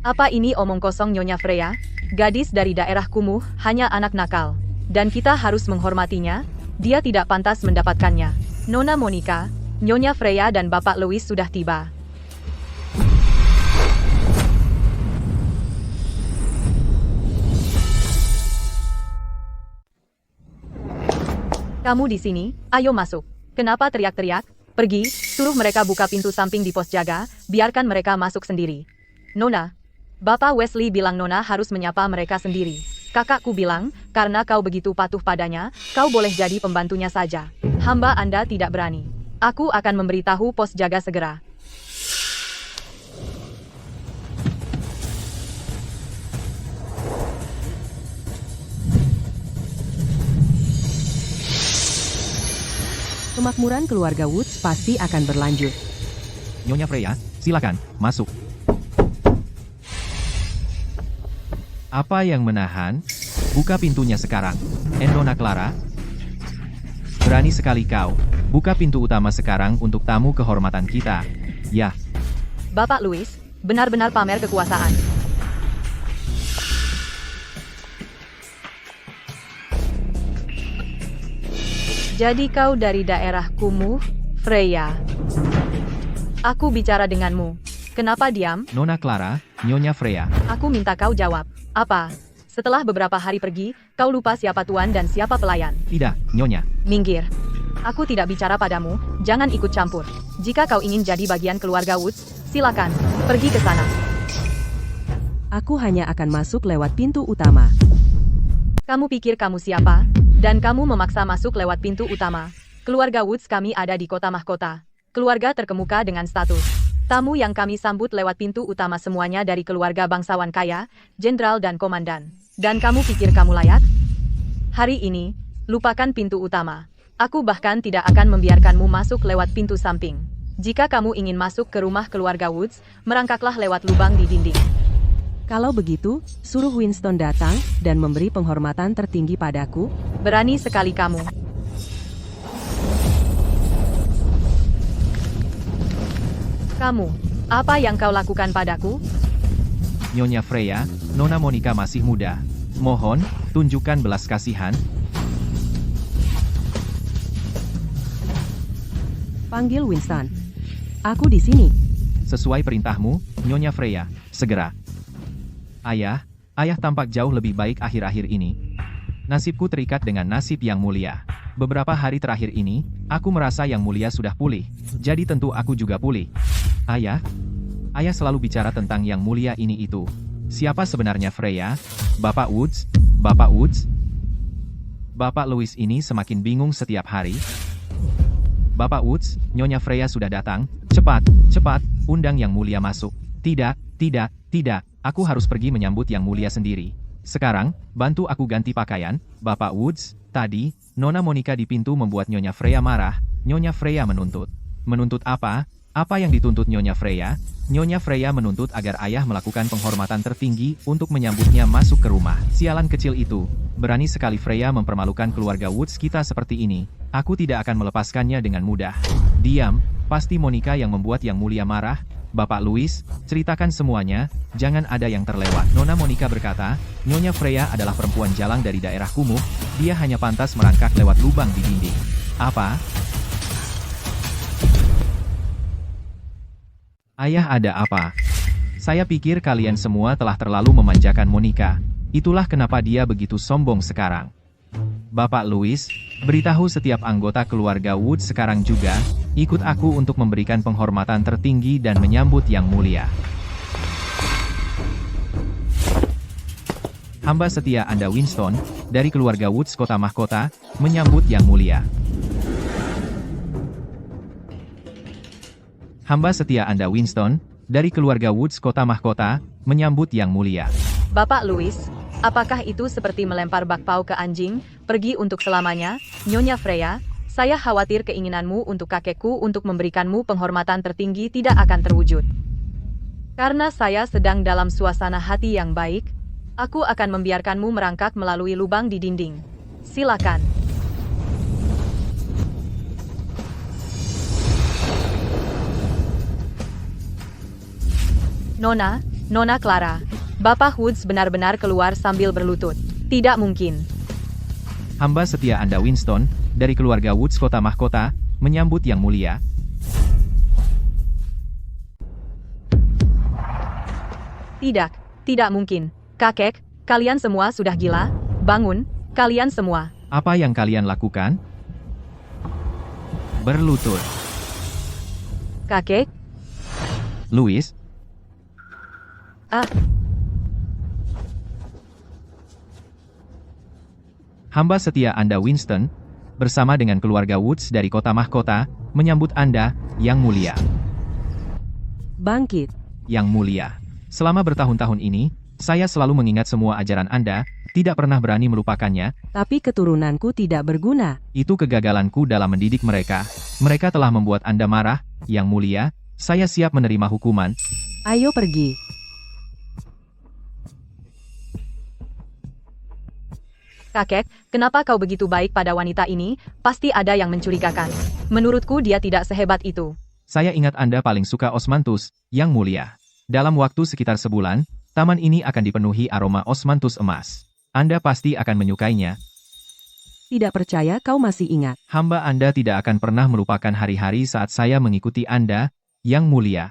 D: Apa ini omong kosong Nyonya Freya? Gadis dari daerah kumuh, hanya anak nakal. Dan kita harus menghormatinya. Dia tidak pantas mendapatkannya. Nona Monica, Nyonya Freya dan Bapak Louis sudah tiba. Kamu di sini, ayo masuk. Kenapa teriak-teriak? Pergi, suruh mereka buka pintu samping di pos jaga, biarkan mereka masuk sendiri. Nona, Bapak Wesley bilang Nona harus menyapa mereka sendiri. Kakakku bilang, karena kau begitu patuh padanya, kau boleh jadi pembantunya saja. Hamba Anda tidak berani. Aku akan memberitahu pos jaga segera.
B: Kemakmuran keluarga Woods pasti akan berlanjut.
A: Nyonya Freya, silakan, masuk. Apa yang menahan? Buka pintunya sekarang. Nona Clara. Berani sekali kau. Buka pintu utama sekarang untuk tamu kehormatan kita. Ya.
D: Bapak Louis, benar-benar pamer kekuasaan. Jadi kau dari daerah kumuh, Freya. Aku bicara denganmu. Kenapa diam?
A: Nona Clara, Nyonya Freya.
D: Aku minta kau jawab. Apa? Setelah beberapa hari pergi, kau lupa siapa tuan dan siapa pelayan.
A: Tidak, Nyonya.
D: Minggir. Aku tidak bicara padamu, jangan ikut campur. Jika kau ingin jadi bagian keluarga Woods, silakan, pergi ke sana.
B: Aku hanya akan masuk lewat pintu utama.
D: Kamu pikir kamu siapa? Dan kamu memaksa masuk lewat pintu utama. Keluarga Woods kami ada di Kota Mahkota. Keluarga terkemuka dengan status. Tamu yang kami sambut lewat pintu utama semuanya dari keluarga bangsawan kaya, jenderal dan komandan. Dan kamu pikir kamu layak? Hari ini, lupakan pintu utama. Aku bahkan tidak akan membiarkanmu masuk lewat pintu samping. Jika kamu ingin masuk ke rumah keluarga Woods, merangkaklah lewat lubang di dinding.
B: Kalau begitu, suruh Winston datang dan memberi penghormatan tertinggi padaku.
D: Berani sekali kamu. Kamu, apa yang kau lakukan padaku?
A: Nyonya Freya, Nona Monica masih muda. Mohon, tunjukkan belas kasihan.
B: Panggil Winston. Aku di sini.
A: Sesuai perintahmu, Nyonya Freya, segera. Ayah tampak jauh lebih baik akhir-akhir ini. Nasibku terikat dengan nasib Yang Mulia. Beberapa hari terakhir ini, aku merasa Yang Mulia sudah pulih. Jadi tentu aku juga pulih. Ayah selalu bicara tentang Yang Mulia ini itu. Siapa sebenarnya Freya? Bapak Woods? Bapak Woods? Bapak Louis ini semakin bingung setiap hari. Bapak Woods, Nyonya Freya sudah datang. Cepat, undang Yang Mulia masuk. Tidak, aku harus pergi menyambut Yang Mulia sendiri. Sekarang, bantu aku ganti pakaian, Bapak Woods. Tadi, Nona Monica di pintu membuat Nyonya Freya marah. Nyonya Freya menuntut. Menuntut apa? Apa yang dituntut Nyonya Freya? Nyonya Freya menuntut agar ayah melakukan penghormatan tertinggi untuk menyambutnya masuk ke rumah. Sialan kecil itu. Berani sekali Freya mempermalukan keluarga Woods kita seperti ini. Aku tidak akan melepaskannya dengan mudah. Diam, pasti Monica yang membuat Yang Mulia marah. Bapak Louis, ceritakan semuanya, jangan ada yang terlewat. Nona Monica berkata, Nyonya Freya adalah perempuan jalang dari daerah kumuh, dia hanya pantas merangkak lewat lubang di dinding. Apa? Ayah, ada apa? Saya pikir kalian semua telah terlalu memanjakan Monica. Itulah kenapa dia begitu sombong sekarang. Bapak Louis, beritahu setiap anggota keluarga Wood sekarang juga, ikut aku untuk memberikan penghormatan tertinggi dan menyambut Yang Mulia. Hamba setia Anda Winston, dari keluarga Woods Kota Mahkota, menyambut Yang Mulia. Hamba setia Anda Winston, dari keluarga Woods Kota Mahkota, menyambut Yang Mulia.
D: Bapak Louis, apakah itu seperti melempar bakpao ke anjing, pergi untuk selamanya? Nyonya Freya, saya khawatir keinginanmu untuk kakekku untuk memberikanmu penghormatan tertinggi tidak akan terwujud. Karena saya sedang dalam suasana hati yang baik, aku akan membiarkanmu merangkak melalui lubang di dinding. Silakan. Nona Clara. Bapak Woods benar-benar keluar sambil berlutut. Tidak mungkin.
A: Hamba setia Anda Winston, dari keluarga Woods Kota Mahkota, menyambut Yang Mulia.
D: Tidak mungkin. Kakek, kalian semua sudah gila? Bangun, kalian semua.
A: Apa yang kalian lakukan? Berlutut.
D: Kakek?
A: Louis? Hamba setia Anda Winston, bersama dengan keluarga Woods dari Kota Mahkota, menyambut Anda, Yang Mulia.
B: Bangkit.
A: Yang Mulia. Selama bertahun-tahun ini, saya selalu mengingat semua ajaran Anda, tidak pernah berani melupakannya.
B: Tapi keturunanku tidak berguna.
A: Itu kegagalanku dalam mendidik mereka. Mereka telah membuat Anda marah, Yang Mulia. Saya siap menerima hukuman.
B: Ayo pergi.
D: Kakek, kenapa kau begitu baik pada wanita ini? Pasti ada yang mencurigakan. Menurutku dia tidak sehebat itu.
A: Saya ingat Anda paling suka osmanthus, Yang Mulia. Dalam waktu sekitar sebulan, taman ini akan dipenuhi aroma osmanthus emas. Anda pasti akan menyukainya.
B: Tidak percaya kau masih ingat.
A: Hamba Anda tidak akan pernah melupakan hari-hari saat saya mengikuti Anda, Yang Mulia.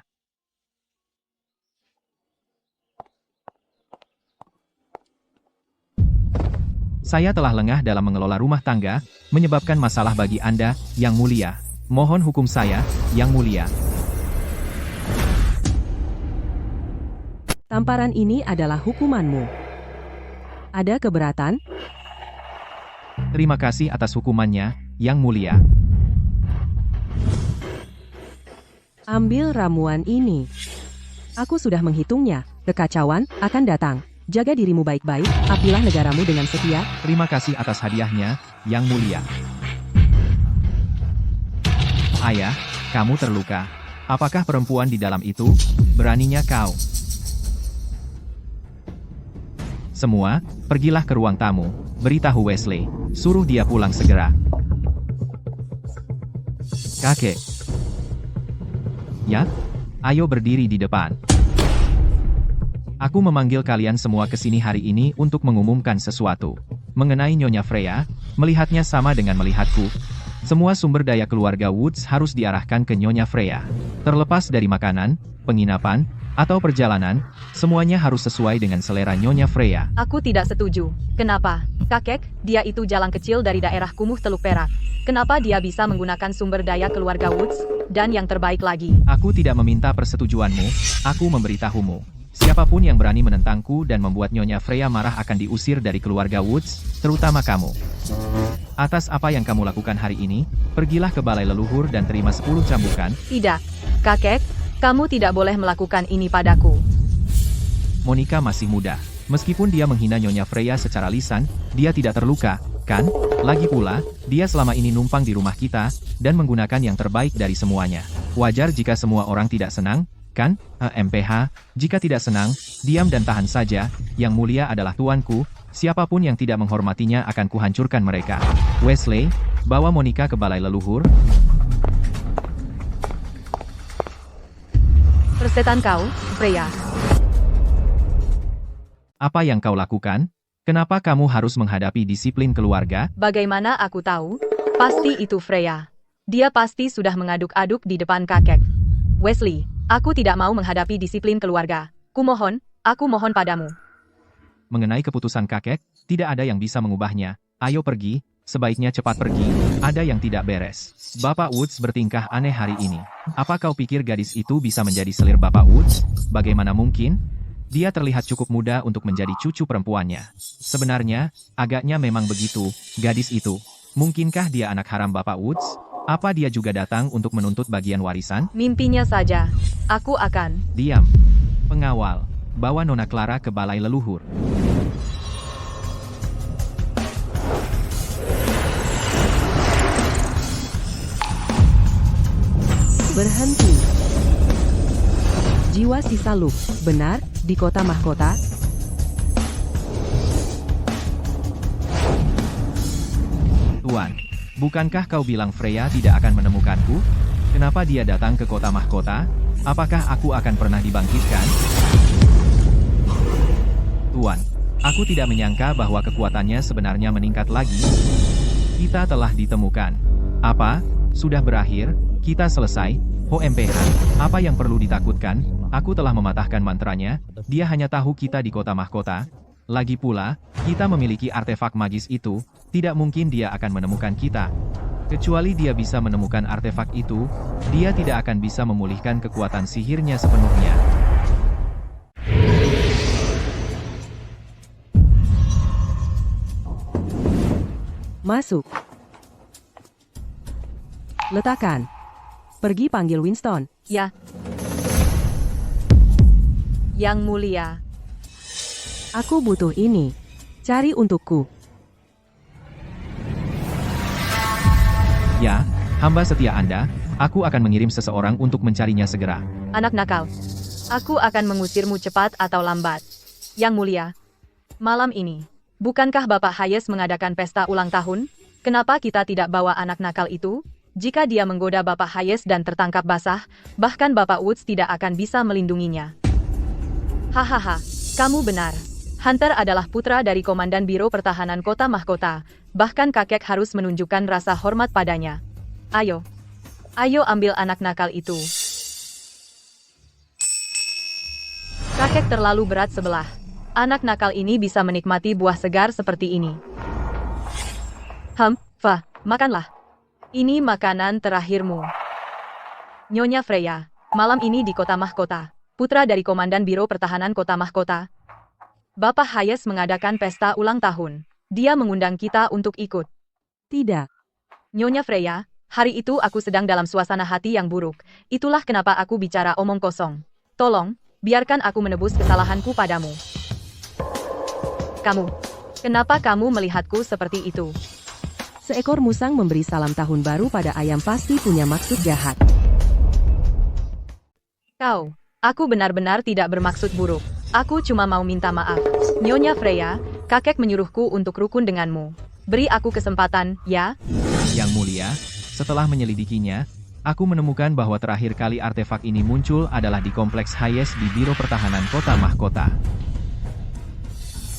A: Saya telah lengah dalam mengelola rumah tangga, menyebabkan masalah bagi Anda, Yang Mulia. Mohon hukum saya, Yang Mulia.
B: Tamparan ini adalah hukumanmu. Ada keberatan?
A: Terima kasih atas hukumannya, Yang Mulia.
B: Ambil ramuan ini. Aku sudah menghitungnya. Kekacauan akan datang. Jaga dirimu baik-baik, abdilah negaramu dengan setia.
A: Terima kasih atas hadiahnya, Yang Mulia. Ayah, kamu terluka. Apakah perempuan di dalam itu? Beraninya kau. Semua, pergilah ke ruang tamu. Beritahu Wesley. Suruh dia pulang segera. Kakek. Ya? Ayo berdiri di depan. Aku memanggil kalian semua ke sini hari ini untuk mengumumkan sesuatu. Mengenai Nyonya Freya, melihatnya sama dengan melihatku. Semua sumber daya keluarga Woods harus diarahkan ke Nyonya Freya. Terlepas dari makanan, penginapan, atau perjalanan, semuanya harus sesuai dengan selera Nyonya Freya.
D: Aku tidak setuju. Kenapa? Kakek, dia itu jalang kecil dari daerah kumuh Teluk Perak. Kenapa dia bisa menggunakan sumber daya keluarga Woods? Dan yang terbaik lagi,
A: Aku tidak meminta persetujuanmu, aku memberitahumu. Siapapun yang berani menentangku dan membuat Nyonya Freya marah akan diusir dari keluarga Woods, terutama kamu. Atas apa yang kamu lakukan hari ini, pergilah ke balai leluhur dan terima 10 cambukan.
D: tidak. Kakek, kamu tidak boleh melakukan ini padaku.
A: Monica masih muda. Meskipun dia menghina Nyonya Freya secara lisan, dia tidak terluka, kan? Lagi pula, dia selama ini numpang di rumah kita, dan menggunakan yang terbaik dari semuanya. Wajar jika semua orang tidak senang, kan? MPH, jika tidak senang, diam dan tahan saja. Yang mulia adalah tuanku, siapapun yang tidak menghormatinya akan kuhancurkan mereka. Wesley, bawa Monica ke balai leluhur.
D: Persetan kau, Freya.
A: Apa yang kau lakukan? Kenapa kamu harus menghadapi disiplin keluarga?
D: Bagaimana aku tahu? Pasti itu Freya. Dia pasti sudah mengaduk-aduk di depan kakek. Wesley, aku tidak mau menghadapi disiplin keluarga. Kumohon, aku mohon padamu.
A: Mengenai keputusan kakek, tidak ada yang bisa mengubahnya. Ayo pergi, sebaiknya cepat pergi, ada yang tidak beres. Bapak Woods bertingkah aneh hari ini. Apa kau pikir gadis itu bisa menjadi selir Bapak Woods? Bagaimana mungkin? Dia terlihat cukup muda untuk menjadi cucu perempuannya. Sebenarnya, agaknya memang begitu, gadis itu. Mungkinkah dia anak haram Bapak Woods? Apa dia juga datang untuk menuntut bagian warisan?
D: Mimpinya saja. Aku akan.
A: Diam. Pengawal, bawa Nona Clara ke balai leluhur.
B: Berhenti. Jiwa sisa Luke, benar, di kota mahkota?
A: Tuan, bukankah kau bilang Freya tidak akan menemukanku? Kenapa dia datang ke kota mahkota? Apakah aku akan pernah dibangkitkan? Tuan, aku tidak menyangka bahwa kekuatannya sebenarnya meningkat lagi. Kita telah ditemukan. Apa? Sudah berakhir? Kita selesai? MPH, apa yang perlu ditakutkan? Aku telah mematahkan mantranya, dia hanya tahu kita di kota mahkota. Lagi pula, kita memiliki artefak magis itu, tidak mungkin dia akan menemukan kita. Kecuali dia bisa menemukan artefak itu, dia tidak akan bisa memulihkan kekuatan sihirnya sepenuhnya.
B: Masuk. Letakkan. Pergi panggil Winston.
D: Ya. Yang mulia.
B: Aku butuh ini. Cari untukku.
A: Ya, hamba setia Anda, aku akan mengirim seseorang untuk mencarinya segera.
D: Anak nakal. Aku akan mengusirmu cepat atau lambat. Yang mulia. Malam ini, bukankah Bapak Hayes mengadakan pesta ulang tahun? Kenapa kita tidak bawa anak nakal itu? Jika dia menggoda Bapak Hayes dan tertangkap basah, bahkan Bapak Woods tidak akan bisa melindunginya. Hahaha, kamu benar. Hunter adalah putra dari Komandan Biro Pertahanan Kota Mahkota, bahkan kakek harus menunjukkan rasa hormat padanya. Ayo. Ayo ambil anak nakal itu. Kakek terlalu berat sebelah. Anak nakal ini bisa menikmati buah segar seperti ini. Makanlah. Ini makanan terakhirmu. Nyonya Freya, malam ini di Kota Mahkota, putra dari Komandan Biro Pertahanan Kota Mahkota. Bapak Hayes mengadakan pesta ulang tahun. Dia mengundang kita untuk ikut.
B: Tidak.
D: Nyonya Freya, hari itu aku sedang dalam suasana hati yang buruk. Itulah kenapa aku bicara omong kosong. Tolong, biarkan aku menebus kesalahanku padamu. Kenapa kamu melihatku seperti itu?
B: Seekor musang memberi salam tahun baru pada ayam pasti punya maksud jahat.
D: Aku benar-benar tidak bermaksud buruk. Aku cuma mau minta maaf. Nyonya Freya, kakek menyuruhku untuk rukun denganmu. Beri aku kesempatan, ya?
A: Yang mulia, setelah menyelidikinya, Aku menemukan bahwa terakhir kali artefak ini muncul adalah di kompleks Hayes di Biro Pertahanan Kota Mahkota.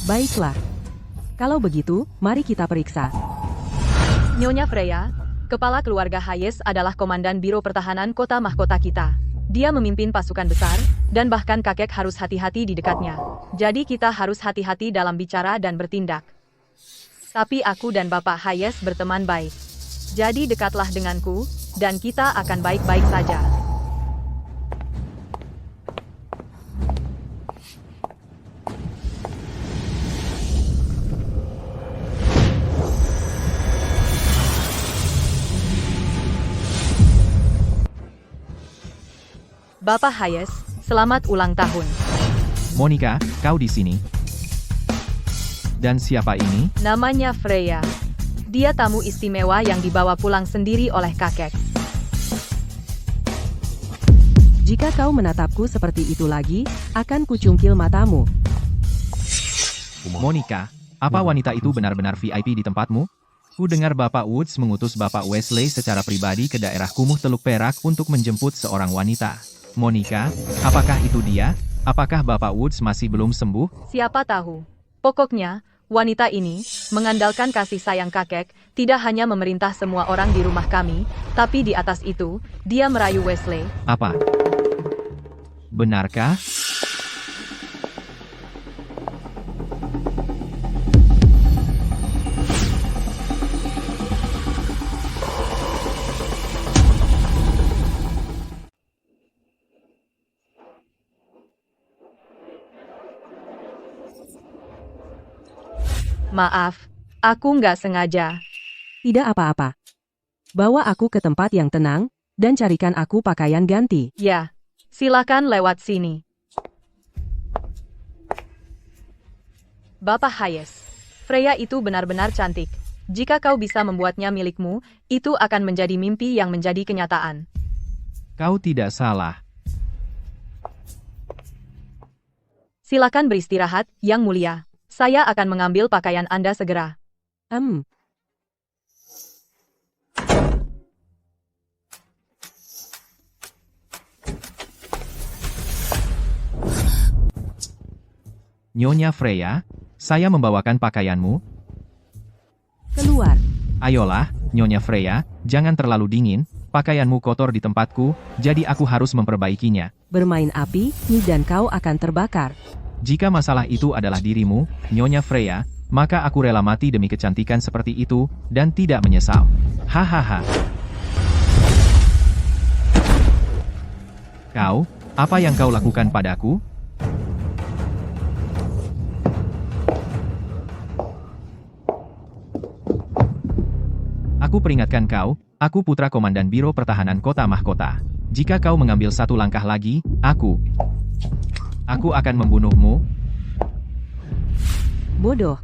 B: Baiklah. Kalau begitu, mari kita periksa.
D: Nyonya Freya, kepala keluarga Hayes adalah komandan Biro Pertahanan Kota Mahkota kita. Dia memimpin pasukan besar, dan bahkan kakek harus hati-hati di dekatnya. Jadi kita harus hati-hati dalam bicara dan bertindak. Tapi aku dan Bapak Hayes berteman baik. Jadi dekatlah denganku, dan kita akan baik-baik saja. Bapak Hayes, selamat ulang tahun.
A: Monica, kau di sini. Dan siapa ini?
D: Namanya Freya. Dia tamu istimewa yang dibawa pulang sendiri oleh kakek.
B: Jika kau menatapku seperti itu lagi, akan kucungkil matamu.
A: Monica, apa wanita itu benar-benar VIP di tempatmu? Ku dengar Bapak Woods mengutus Bapak Wesley secara pribadi ke daerah Kumuh Teluk Perak untuk menjemput seorang wanita. Monica, apakah itu dia? Apakah Bapak Woods masih belum sembuh?
D: Siapa tahu. Pokoknya, wanita ini mengandalkan kasih sayang kakek, tidak hanya memerintah semua orang di rumah kami, tapi di atas itu, dia merayu Wesley.
A: Apa? Benarkah?
D: Maaf, aku nggak sengaja.
B: Tidak apa-apa. Bawa aku ke tempat yang tenang, dan carikan aku pakaian ganti.
D: Ya, silakan lewat sini. Bapak Hayes, Freya itu benar-benar cantik. Jika kau bisa membuatnya milikmu, itu akan menjadi mimpi yang menjadi kenyataan.
A: Kau tidak salah.
D: Silakan beristirahat, Yang Mulia. Saya akan mengambil pakaian Anda segera.
A: Nyonya Freya, saya membawakan pakaianmu.
B: Keluar.
A: Ayolah, Nyonya Freya, jangan terlalu dingin, pakaianmu kotor di tempatku, jadi aku harus memperbaikinya.
B: Bermain api, dan kau akan terbakar.
A: Jika masalah itu adalah dirimu, Nyonya Freya, maka aku rela mati demi kecantikan seperti itu, dan tidak menyesal. Hahaha. Kau, apa yang kau lakukan padaku? Aku peringatkan kau, aku putra komandan Biro Pertahanan Kota Mahkota. Jika kau mengambil satu langkah lagi, aku akan membunuhmu.
B: Bodoh.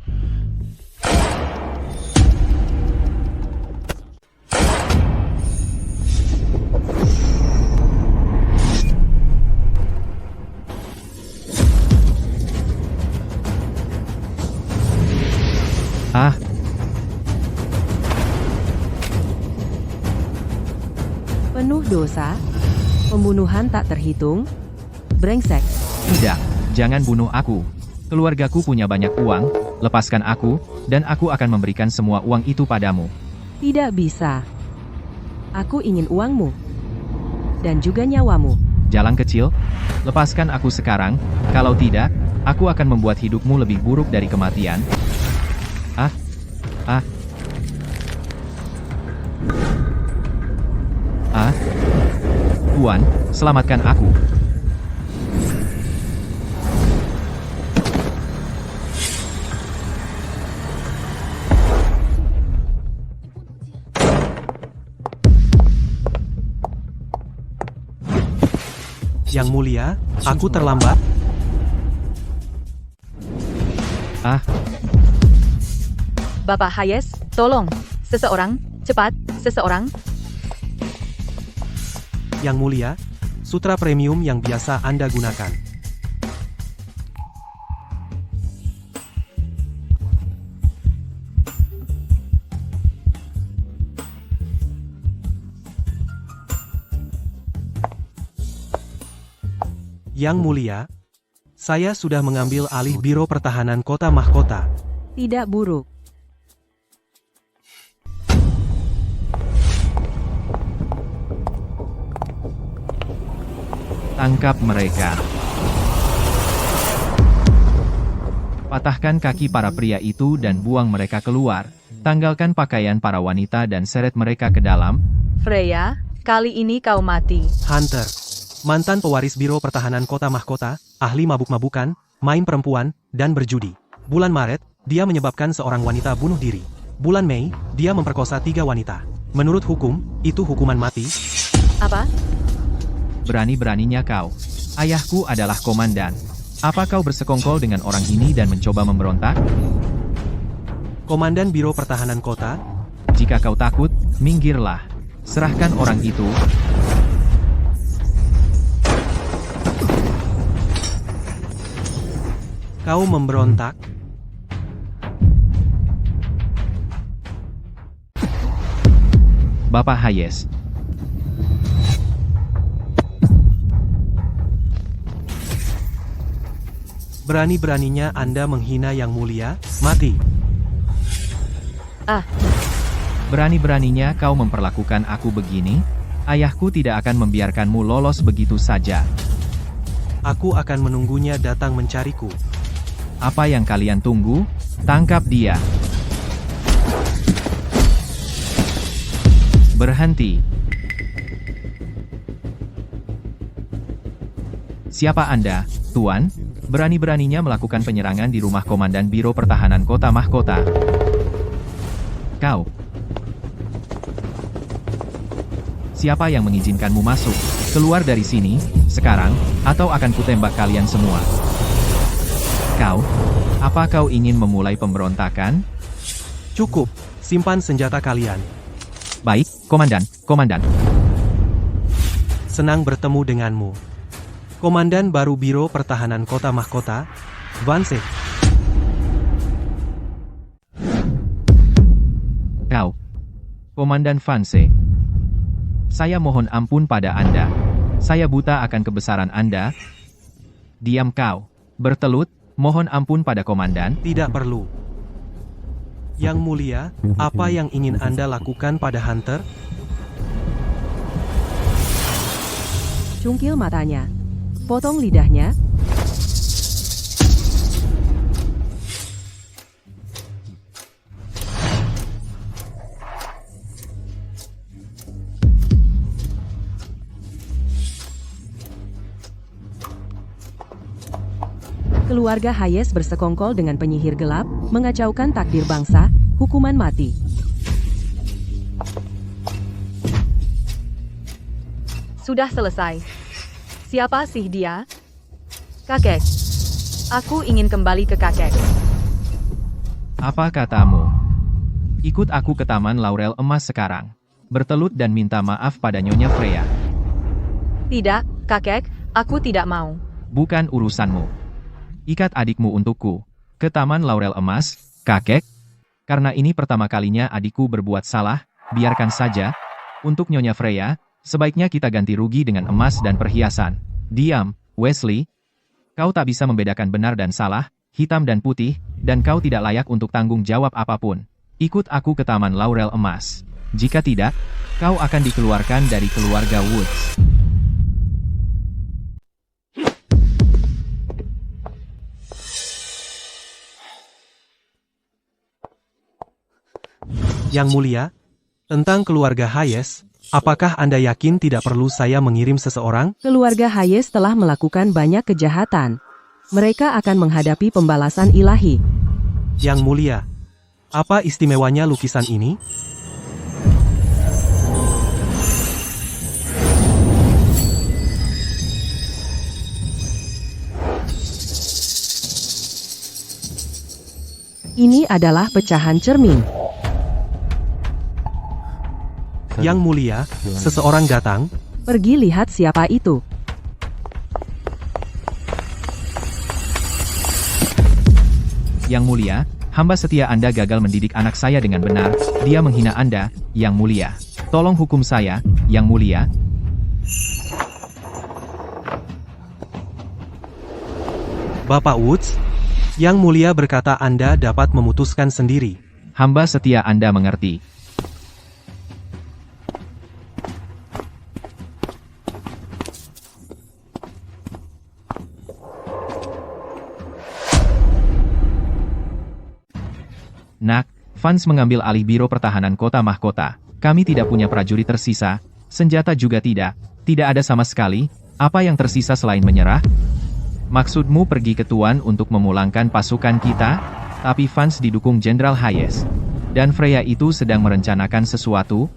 A: Ah,
B: Penuh dosa. Pembunuhan tak terhitung. Brengsek.
A: tidak, jangan bunuh aku. Keluargaku punya banyak uang, lepaskan aku, dan aku akan memberikan semua uang itu padamu.
B: Tidak bisa. Aku ingin uangmu. Dan juga nyawamu.
A: Jalan kecil, lepaskan aku sekarang, kalau tidak, aku akan membuat hidupmu lebih buruk dari kematian. Tuan, selamatkan aku.
C: Yang Mulia, aku terlambat.
D: Bapak Hayes, tolong. Seseorang, cepat, seseorang.
C: Yang Mulia, sutra premium yang biasa Anda gunakan. Yang Mulia, saya sudah mengambil alih Biro Pertahanan Kota Mahkota.
B: Tidak buruk.
A: Tangkap mereka. Patahkan kaki para pria itu dan buang mereka keluar. Tanggalkan pakaian para wanita dan seret mereka ke dalam.
D: Freya, kali ini kau mati.
C: Hunter, mantan pewaris Biro Pertahanan Kota Mahkota, ahli mabuk-mabukan, main perempuan, dan berjudi. Bulan Maret, dia menyebabkan seorang wanita bunuh diri. Bulan Mei, dia memperkosa 3 wanita. Menurut hukum, itu hukuman mati.
D: Apa?
A: Berani-beraninya kau. Ayahku adalah komandan. Apa kau bersekongkol dengan orang ini dan mencoba memberontak?
C: Komandan Biro Pertahanan Kota,
A: Jika kau takut, minggirlah. Serahkan orang itu.
C: kau memberontak.
A: Bapak Hayes.
C: Berani-beraninya Anda menghina Yang Mulia, mati.
A: Berani-beraninya kau memperlakukan aku begini? Ayahku tidak akan membiarkanmu lolos begitu saja.
C: Aku akan menunggunya datang mencariku.
A: Apa yang kalian tunggu? Tangkap dia. Berhenti. Siapa Anda, Tuan? Berani-beraninya melakukan penyerangan di rumah Komandan Biro Pertahanan Kota Mahkota. Kau. Siapa yang mengizinkanmu masuk? Keluar dari sini, sekarang, atau akan kutembak kalian semua. Kau? Apa kau ingin memulai pemberontakan?
C: Cukup, simpan senjata kalian.
A: Baik, Komandan, Komandan.
C: Senang bertemu denganmu. Komandan baru Biro Pertahanan Kota Mahkota, Vance.
A: Kau. Komandan Vance. Saya mohon ampun pada Anda. Saya buta akan kebesaran Anda. Diam kau. Bertelut, mohon ampun pada Komandan.
C: Tidak perlu. Yang Mulia, apa yang ingin Anda lakukan pada Hunter?
B: Cungkil matanya. Potong lidahnya. Keluarga Hayes bersekongkol dengan penyihir gelap, mengacaukan takdir bangsa, hukuman mati.
D: Sudah selesai. Siapa sih dia? Kakek. Aku ingin kembali ke kakek.
A: Apa katamu? Ikut aku ke Taman Laurel Emas sekarang. Bertelut dan minta maaf pada Nyonya Freya.
D: Tidak, kakek, aku tidak mau.
A: Bukan urusanmu. Ikat adikmu untukku. Ke Taman Laurel Emas, kakek. Karena ini pertama kalinya adikku berbuat salah, biarkan saja. Untuk Nyonya Freya, sebaiknya kita ganti rugi dengan emas dan perhiasan. Diam, Wesley. Kau tak bisa membedakan benar dan salah, hitam dan putih, dan kau tidak layak untuk tanggung jawab apapun. Ikut aku ke Taman Laurel Emas. Jika tidak, kau akan dikeluarkan dari keluarga Woods.
C: Yang Mulia, tentang keluarga Hayes, apakah Anda yakin tidak perlu saya mengirim seseorang?
B: Keluarga Hayes telah melakukan banyak kejahatan. Mereka akan menghadapi pembalasan ilahi.
C: Yang Mulia, apa istimewanya lukisan ini?
B: Ini adalah pecahan cermin.
C: Yang Mulia, seseorang datang.
B: Pergi lihat siapa itu.
A: Yang Mulia, hamba setia Anda gagal mendidik anak saya dengan benar. Dia menghina Anda, Yang Mulia. Tolong hukum saya, Yang Mulia.
C: Bapak Woods, Yang Mulia berkata Anda dapat memutuskan sendiri.
A: Hamba setia Anda mengerti. Nak, Vance mengambil alih Biro Pertahanan Kota Mahkota. Kami tidak punya prajurit tersisa, senjata juga tidak ada sama sekali. Apa yang tersisa selain menyerah? Maksudmu pergi ke Tuan untuk memulangkan pasukan kita? Tapi Vance didukung Jenderal Hayes. Dan Freya itu sedang merencanakan sesuatu?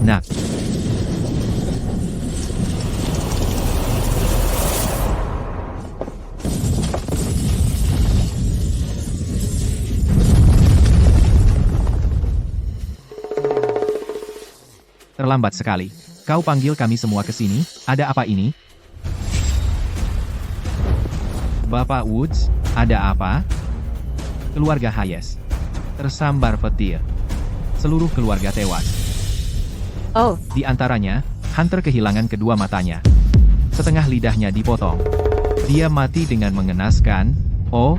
A: Nak. Terlambat sekali. Kau panggil kami semua ke sini, ada apa ini? Bapak Woods, ada apa? Keluarga Hayes tersambar petir. Seluruh keluarga tewas.
D: Oh,
A: Di antaranya, Hunter kehilangan kedua matanya. Setengah lidahnya dipotong. Dia mati dengan mengenaskan. Oh,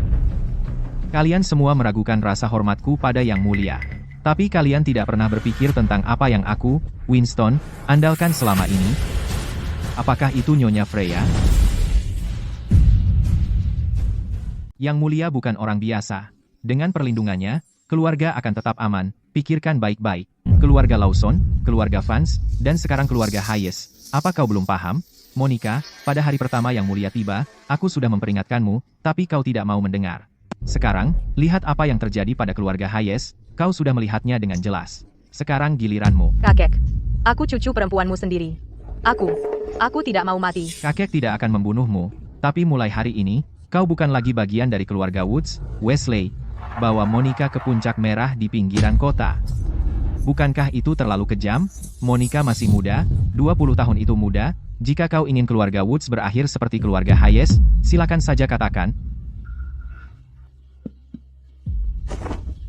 A: kalian semua meragukan rasa hormatku pada Yang Mulia. Tapi kalian tidak pernah berpikir tentang apa yang aku, Winston, andalkan selama ini. Apakah itu Nyonya Freya? Yang Mulia bukan orang biasa. Dengan perlindungannya, keluarga akan tetap aman. Pikirkan baik-baik. Keluarga Lawson, keluarga Vance, dan sekarang keluarga Hayes. Apa kau belum paham? Monica, pada hari pertama Yang Mulia tiba, aku sudah memperingatkanmu, tapi kau tidak mau mendengar. Sekarang, lihat apa yang terjadi pada keluarga Hayes. Kau sudah melihatnya dengan jelas. Sekarang giliranmu.
D: kakek. Aku cucu perempuanmu sendiri. Aku tidak mau mati.
A: Kakek tidak akan membunuhmu, tapi mulai hari ini, kau bukan lagi bagian dari keluarga Woods. Wesley, bawa Monica ke puncak merah di pinggiran kota. Bukankah itu terlalu kejam? Monica masih muda, 20 tahun itu muda. Jika kau ingin keluarga Woods berakhir seperti keluarga Hayes, silakan saja katakan.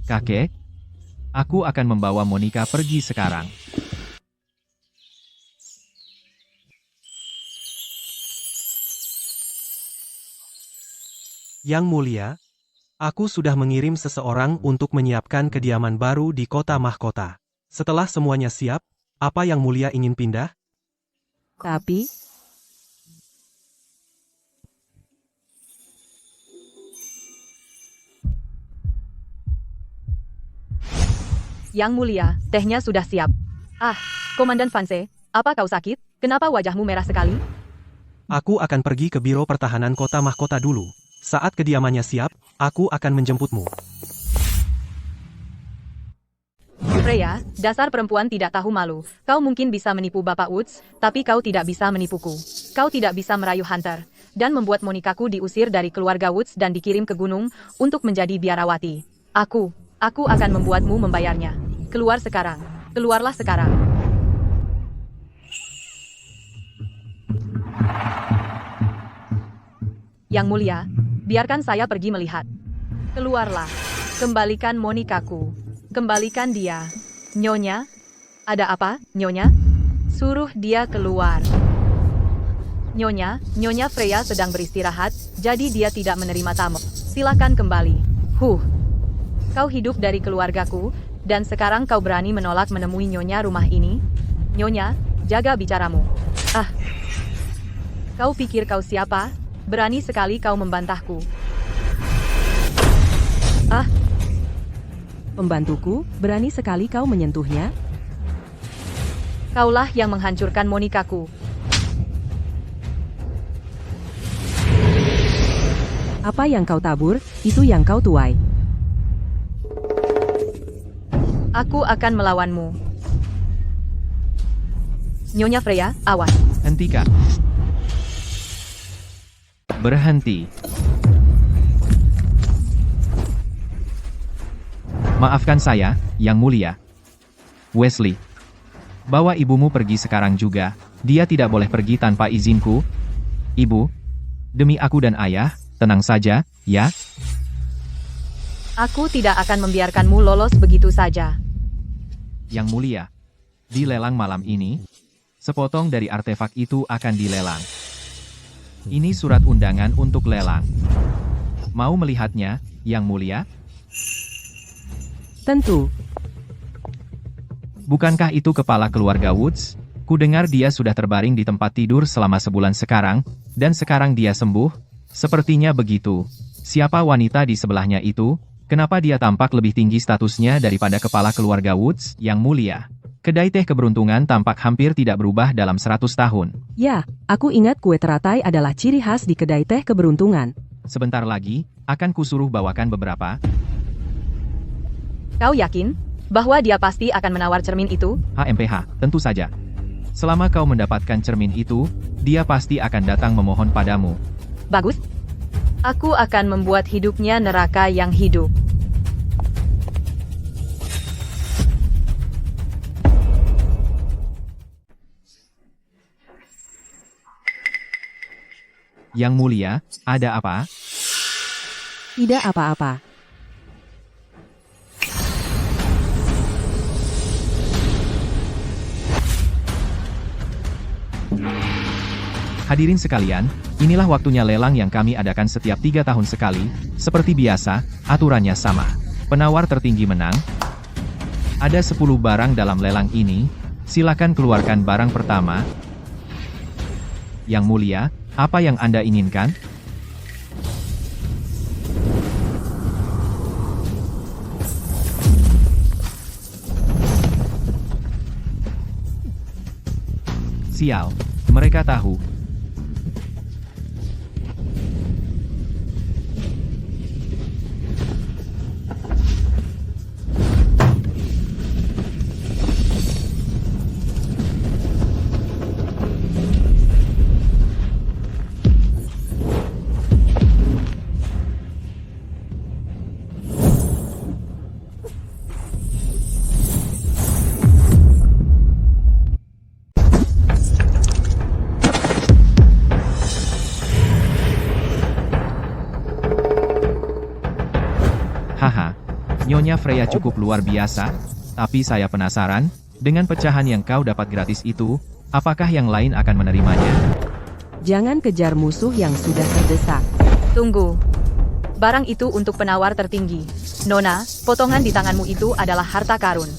A: Kakek, aku akan membawa Monica pergi sekarang.
C: Yang Mulia, aku sudah mengirim seseorang untuk menyiapkan kediaman baru di Kota Mahkota. Setelah semuanya siap, apa Yang Mulia ingin pindah?
B: Tapi,
D: Yang Mulia, tehnya sudah siap. Ah, Komandan Vance, apa kau sakit? Kenapa wajahmu merah sekali?
C: Aku akan pergi ke Biro Pertahanan Kota Mahkota dulu. Saat kediamannya siap, aku akan menjemputmu.
D: Freya, dasar perempuan tidak tahu malu. Kau mungkin bisa menipu Bapak Woods, tapi kau tidak bisa menipuku. Kau tidak bisa merayu Hunter, dan membuat Monikaku diusir dari keluarga Woods dan dikirim ke gunung untuk menjadi biarawati. Aku akan membuatmu membayarnya. Keluar sekarang. Keluarlah sekarang. Yang Mulia, biarkan saya pergi melihat. Keluarlah. Kembalikan Monikaku. Kembalikan dia. Nyonya? Ada apa, Nyonya? Suruh dia keluar. Nyonya Freya sedang beristirahat, jadi dia tidak menerima tamu. Silakan kembali. Kau hidup dari keluargaku, dan sekarang kau berani menolak menemui Nyonya rumah ini? Nyonya, jaga bicaramu. Ah, kau pikir kau siapa? Berani sekali kau membantahku. Ah,
B: pembantuku, berani sekali kau menyentuhnya?
D: kaulah yang menghancurkan Monikaku.
B: Apa yang kau tabur, itu yang kau tuai.
D: Aku akan melawanmu. Nyonya Freya, awas.
A: Hentikan. Berhenti. Maafkan saya, Yang Mulia. Wesley, bawa ibumu pergi sekarang juga. Dia tidak boleh pergi tanpa izinku. Ibu, demi aku dan ayah, tenang saja, ya.
D: Aku tidak akan membiarkanmu lolos begitu saja.
A: Yang Mulia, di lelang malam ini, sepotong dari artefak itu akan dilelang. Ini surat undangan untuk lelang. Mau melihatnya, Yang Mulia?
B: Tentu.
A: Bukankah itu kepala keluarga Woods? Kudengar dia sudah terbaring di tempat tidur selama sebulan sekarang, dan sekarang dia sembuh? Sepertinya begitu. Siapa wanita di sebelahnya itu? Kenapa dia tampak lebih tinggi statusnya daripada kepala keluarga Woods, Yang Mulia? Kedai teh keberuntungan tampak hampir tidak berubah dalam 100 tahun.
B: Ya, aku ingat kue teratai adalah ciri khas di kedai teh keberuntungan.
A: Sebentar lagi, akan kusuruh bawakan beberapa.
D: Kau yakin bahwa dia pasti akan menawar cermin itu?
A: HMPH, tentu saja. Selama kau mendapatkan cermin itu, dia pasti akan datang memohon padamu.
D: Bagus. Aku akan membuat hidupnya neraka yang hidup.
A: Yang Mulia, ada apa?
B: Tidak apa-apa.
A: Hadirin sekalian, inilah waktunya lelang yang kami adakan setiap 3 tahun sekali. Seperti biasa, aturannya sama. Penawar tertinggi menang. Ada 10 barang dalam lelang ini. Silakan keluarkan barang pertama. Yang Mulia, apa yang Anda inginkan? Sial, mereka tahu. Haha, Nyonya Freya cukup luar biasa, tapi saya penasaran, dengan pecahan yang kau dapat gratis itu, apakah yang lain akan menerimanya?
B: Jangan kejar musuh yang sudah terdesak.
D: Tunggu. Barang itu untuk penawar tertinggi. Nona, potongan di tanganmu itu adalah harta karun.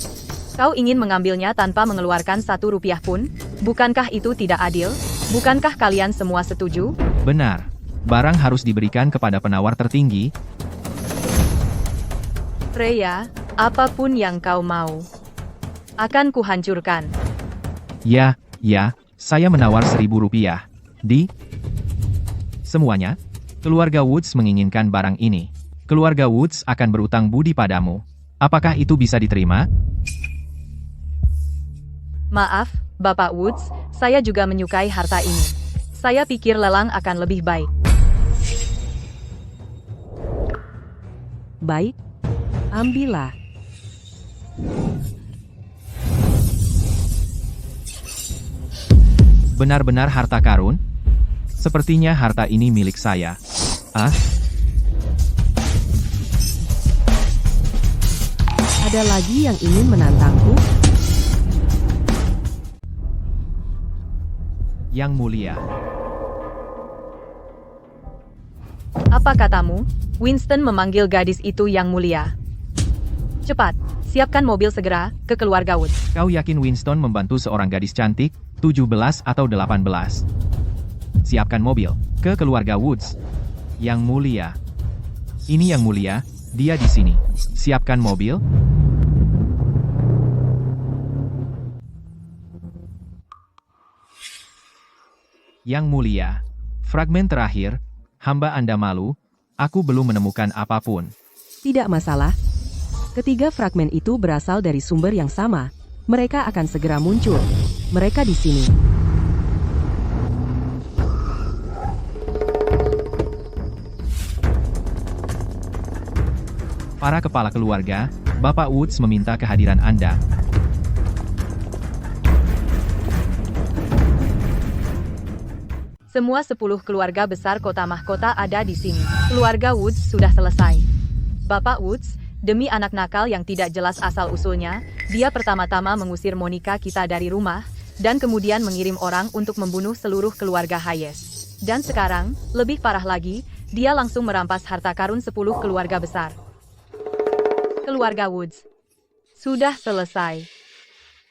D: Kau ingin mengambilnya tanpa mengeluarkan 1 rupiah pun? Bukankah itu tidak adil? Bukankah kalian semua setuju?
A: Benar. Barang harus diberikan kepada penawar tertinggi.
D: Freya, apapun yang kau mau, akan kuhancurkan.
A: Ya, saya menawar 1.000 rupiah. Semuanya, keluarga Woods menginginkan barang ini. Keluarga Woods akan berutang budi padamu. Apakah itu bisa diterima?
D: Maaf, Bapak Woods, saya juga menyukai harta ini. Saya pikir lelang akan lebih baik.
B: Baik. Ambillah.
A: Benar-benar harta karun? Sepertinya harta ini milik saya. Ah?
B: Ada lagi yang ingin menantangku?
A: Yang Mulia.
D: Apa katamu? Winston memanggil gadis itu Yang Mulia. Cepat, siapkan mobil segera ke keluarga Woods.
A: Kau yakin Winston membantu seorang gadis cantik, 17 atau 18? Siapkan mobil ke keluarga Woods. Yang Mulia. Ini Yang Mulia, dia di sini. Siapkan mobil. Yang Mulia. Fragmen terakhir, hamba Anda malu, aku belum menemukan apapun.
B: Tidak masalah. Ketiga fragmen itu berasal dari sumber yang sama. Mereka akan segera muncul. Mereka di sini.
A: Para kepala keluarga, Bapak Woods meminta kehadiran Anda.
D: Semua 10 keluarga besar kota mahkota ada di sini. Keluarga Woods sudah selesai. Bapak Woods, Demi anak nakal yang tidak jelas asal-usulnya, dia pertama-tama mengusir Monica kita dari rumah, dan kemudian mengirim orang untuk membunuh seluruh keluarga Hayes. Dan sekarang, lebih parah lagi, dia langsung merampas harta karun 10 keluarga besar. Keluarga Woods. Sudah selesai.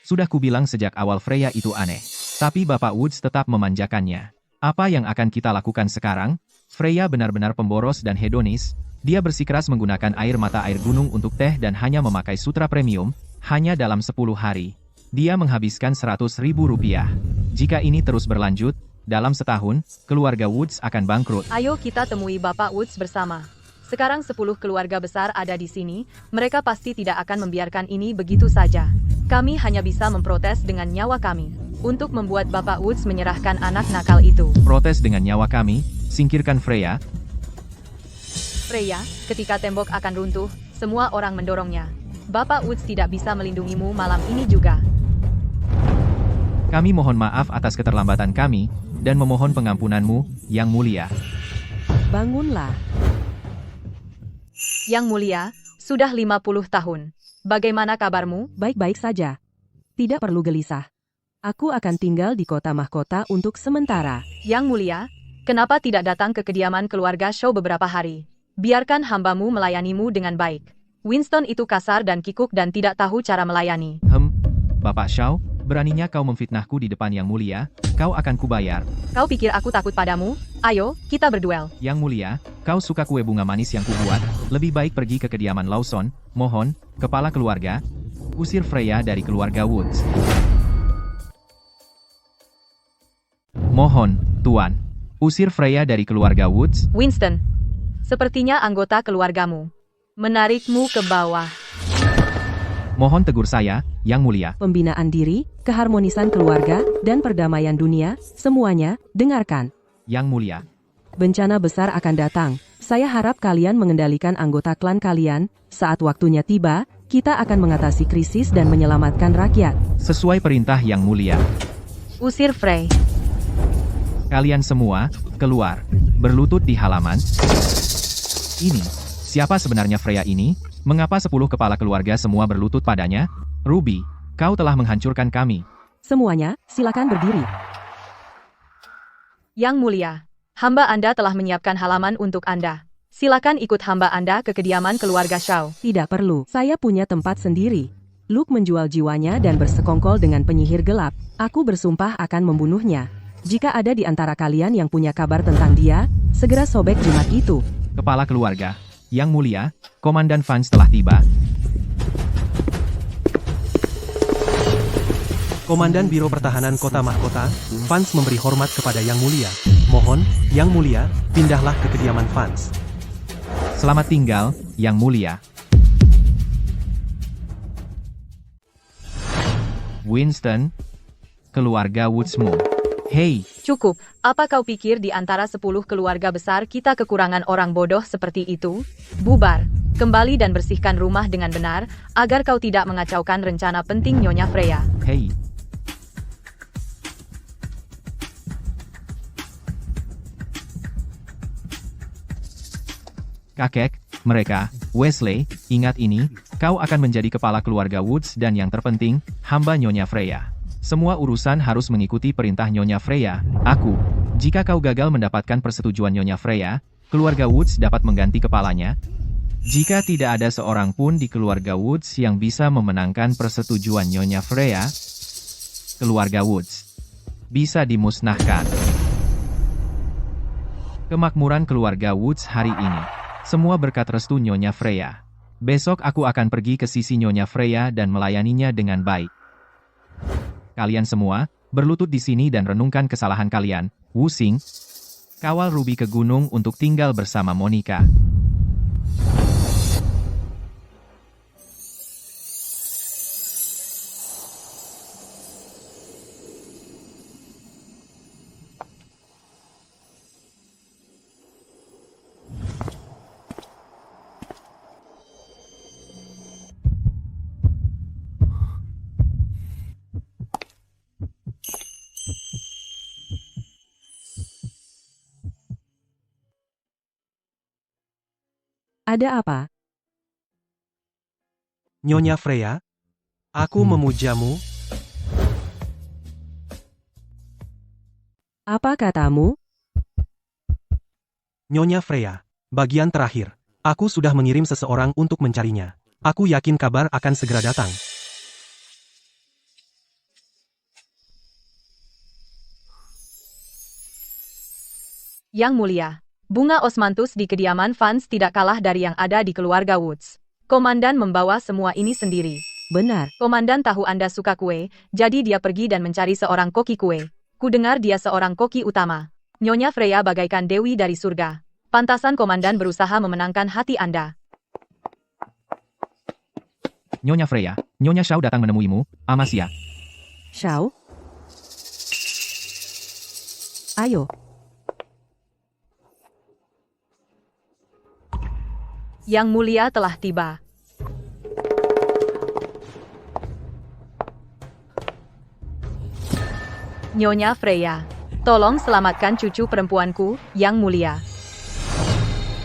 A: Sudah kubilang sejak awal Freya itu aneh. Tapi Bapak Woods tetap memanjakannya. Apa yang akan kita lakukan sekarang? Freya benar-benar pemboros dan hedonis. Dia bersikeras menggunakan air mata air gunung untuk teh dan hanya memakai sutra premium, hanya dalam 10 hari. Dia menghabiskan 100.000 rupiah. Jika ini terus berlanjut, dalam setahun, keluarga Woods akan bangkrut.
D: Ayo kita temui Bapak Woods bersama. Sekarang 10 keluarga besar ada di sini, mereka pasti tidak akan membiarkan ini begitu saja. Kami hanya bisa memprotes dengan nyawa kami, untuk membuat Bapak Woods menyerahkan anak nakal itu.
A: Protes dengan nyawa kami, singkirkan Freya.
D: Freya, ketika tembok akan runtuh, semua orang mendorongnya. Bapak Woods tidak bisa melindungimu malam ini juga.
A: Kami mohon maaf atas keterlambatan kami, dan memohon pengampunanmu, Yang Mulia.
B: Bangunlah.
D: Yang Mulia, sudah 50 tahun. Bagaimana kabarmu?
B: Baik-baik saja. Tidak perlu gelisah. Aku akan tinggal di kota mahkota untuk sementara.
D: Yang Mulia, kenapa tidak datang ke kediaman keluarga Shaw beberapa hari? Biarkan hambamu melayanimu dengan baik. Winston itu kasar dan kikuk dan tidak tahu cara melayani.
A: Bapak Shaw, beraninya kau memfitnahku di depan Yang Mulia, kau akan kubayar.
D: Kau pikir aku takut padamu? Ayo, kita berduel.
A: Yang Mulia, kau suka kue bunga manis yang kubuat, lebih baik pergi ke kediaman Lawson, mohon, kepala keluarga, usir Freya dari keluarga Woods. Mohon, Tuan, usir Freya dari keluarga Woods.
D: Winston, sepertinya anggota keluargamu menarikmu ke bawah.
A: Mohon tegur saya, Yang Mulia.
B: Pembinaan diri, keharmonisan keluarga, dan perdamaian dunia, semuanya, dengarkan.
A: Yang Mulia.
B: Bencana besar akan datang. Saya harap kalian mengendalikan anggota klan kalian. Saat waktunya tiba, kita akan mengatasi krisis dan menyelamatkan rakyat.
A: Sesuai perintah Yang Mulia.
D: Usir Frey.
A: Kalian semua, keluar. Berlutut di halaman. Ini, siapa sebenarnya Freya ini? Mengapa 10 kepala keluarga semua berlutut padanya? Ruby, kau telah menghancurkan kami.
B: Semuanya, silakan berdiri.
D: Yang Mulia, hamba Anda telah menyiapkan halaman untuk Anda. Silakan ikut hamba Anda ke kediaman keluarga Shaw.
B: Tidak perlu, saya punya tempat sendiri. Luke menjual jiwanya dan bersekongkol dengan penyihir gelap. Aku bersumpah akan membunuhnya. Jika ada di antara kalian yang punya kabar tentang dia, segera sobek jimat itu.
A: Kepala keluarga, Yang Mulia, Komandan Vance telah tiba.
C: Komandan Biro Pertahanan Kota Mahkota, Vance memberi hormat kepada Yang Mulia. Mohon, Yang Mulia, pindahlah ke kediaman Vance.
A: Selamat tinggal, Yang Mulia. Winston, keluarga Woodsmu. Hei,
D: Cukup, apa kau pikir di antara 10 keluarga besar kita kekurangan orang bodoh seperti itu? Bubar, kembali dan bersihkan rumah dengan benar, agar kau tidak mengacaukan rencana penting Nyonya Freya.
A: hei. Kakek, mereka, Wesley, ingat ini, kau akan menjadi kepala keluarga Woods dan yang terpenting, hamba Nyonya Freya. Semua urusan harus mengikuti perintah Nyonya Freya. Jika kau gagal mendapatkan persetujuan Nyonya Freya, keluarga Woods dapat mengganti kepalanya. Jika tidak ada seorang pun di keluarga Woods yang bisa memenangkan persetujuan Nyonya Freya, keluarga Woods bisa dimusnahkan. Kemakmuran keluarga Woods hari ini. Semua berkat restu Nyonya Freya. Besok aku akan pergi ke sisi Nyonya Freya dan melayaninya dengan baik. Kalian semua, berlutut di sini dan renungkan kesalahan kalian. Wu Xing, kawal Ruby ke gunung untuk tinggal bersama Monica.
B: Ada apa?
C: Nyonya Freya, aku memujamu.
B: Apa katamu?
C: Nyonya Freya, bagian terakhir. Aku sudah mengirim seseorang untuk mencarinya. Aku yakin kabar akan segera datang.
D: Yang Mulia, bunga osmanthus di kediaman Vance tidak kalah dari yang ada di keluarga Woods. Komandan membawa semua ini sendiri.
B: Benar.
D: Komandan tahu Anda suka kue, jadi dia pergi dan mencari seorang koki kue. Kudengar dia seorang koki utama. Nyonya Freya bagaikan dewi dari surga. Pantasan Komandan berusaha memenangkan hati Anda.
A: Nyonya Freya, Nyonya Shao datang menemuimu, Amasia.
B: Shao? Ayo.
D: Yang Mulia telah tiba. Nyonya Freya, tolong selamatkan cucu perempuanku, Yang Mulia.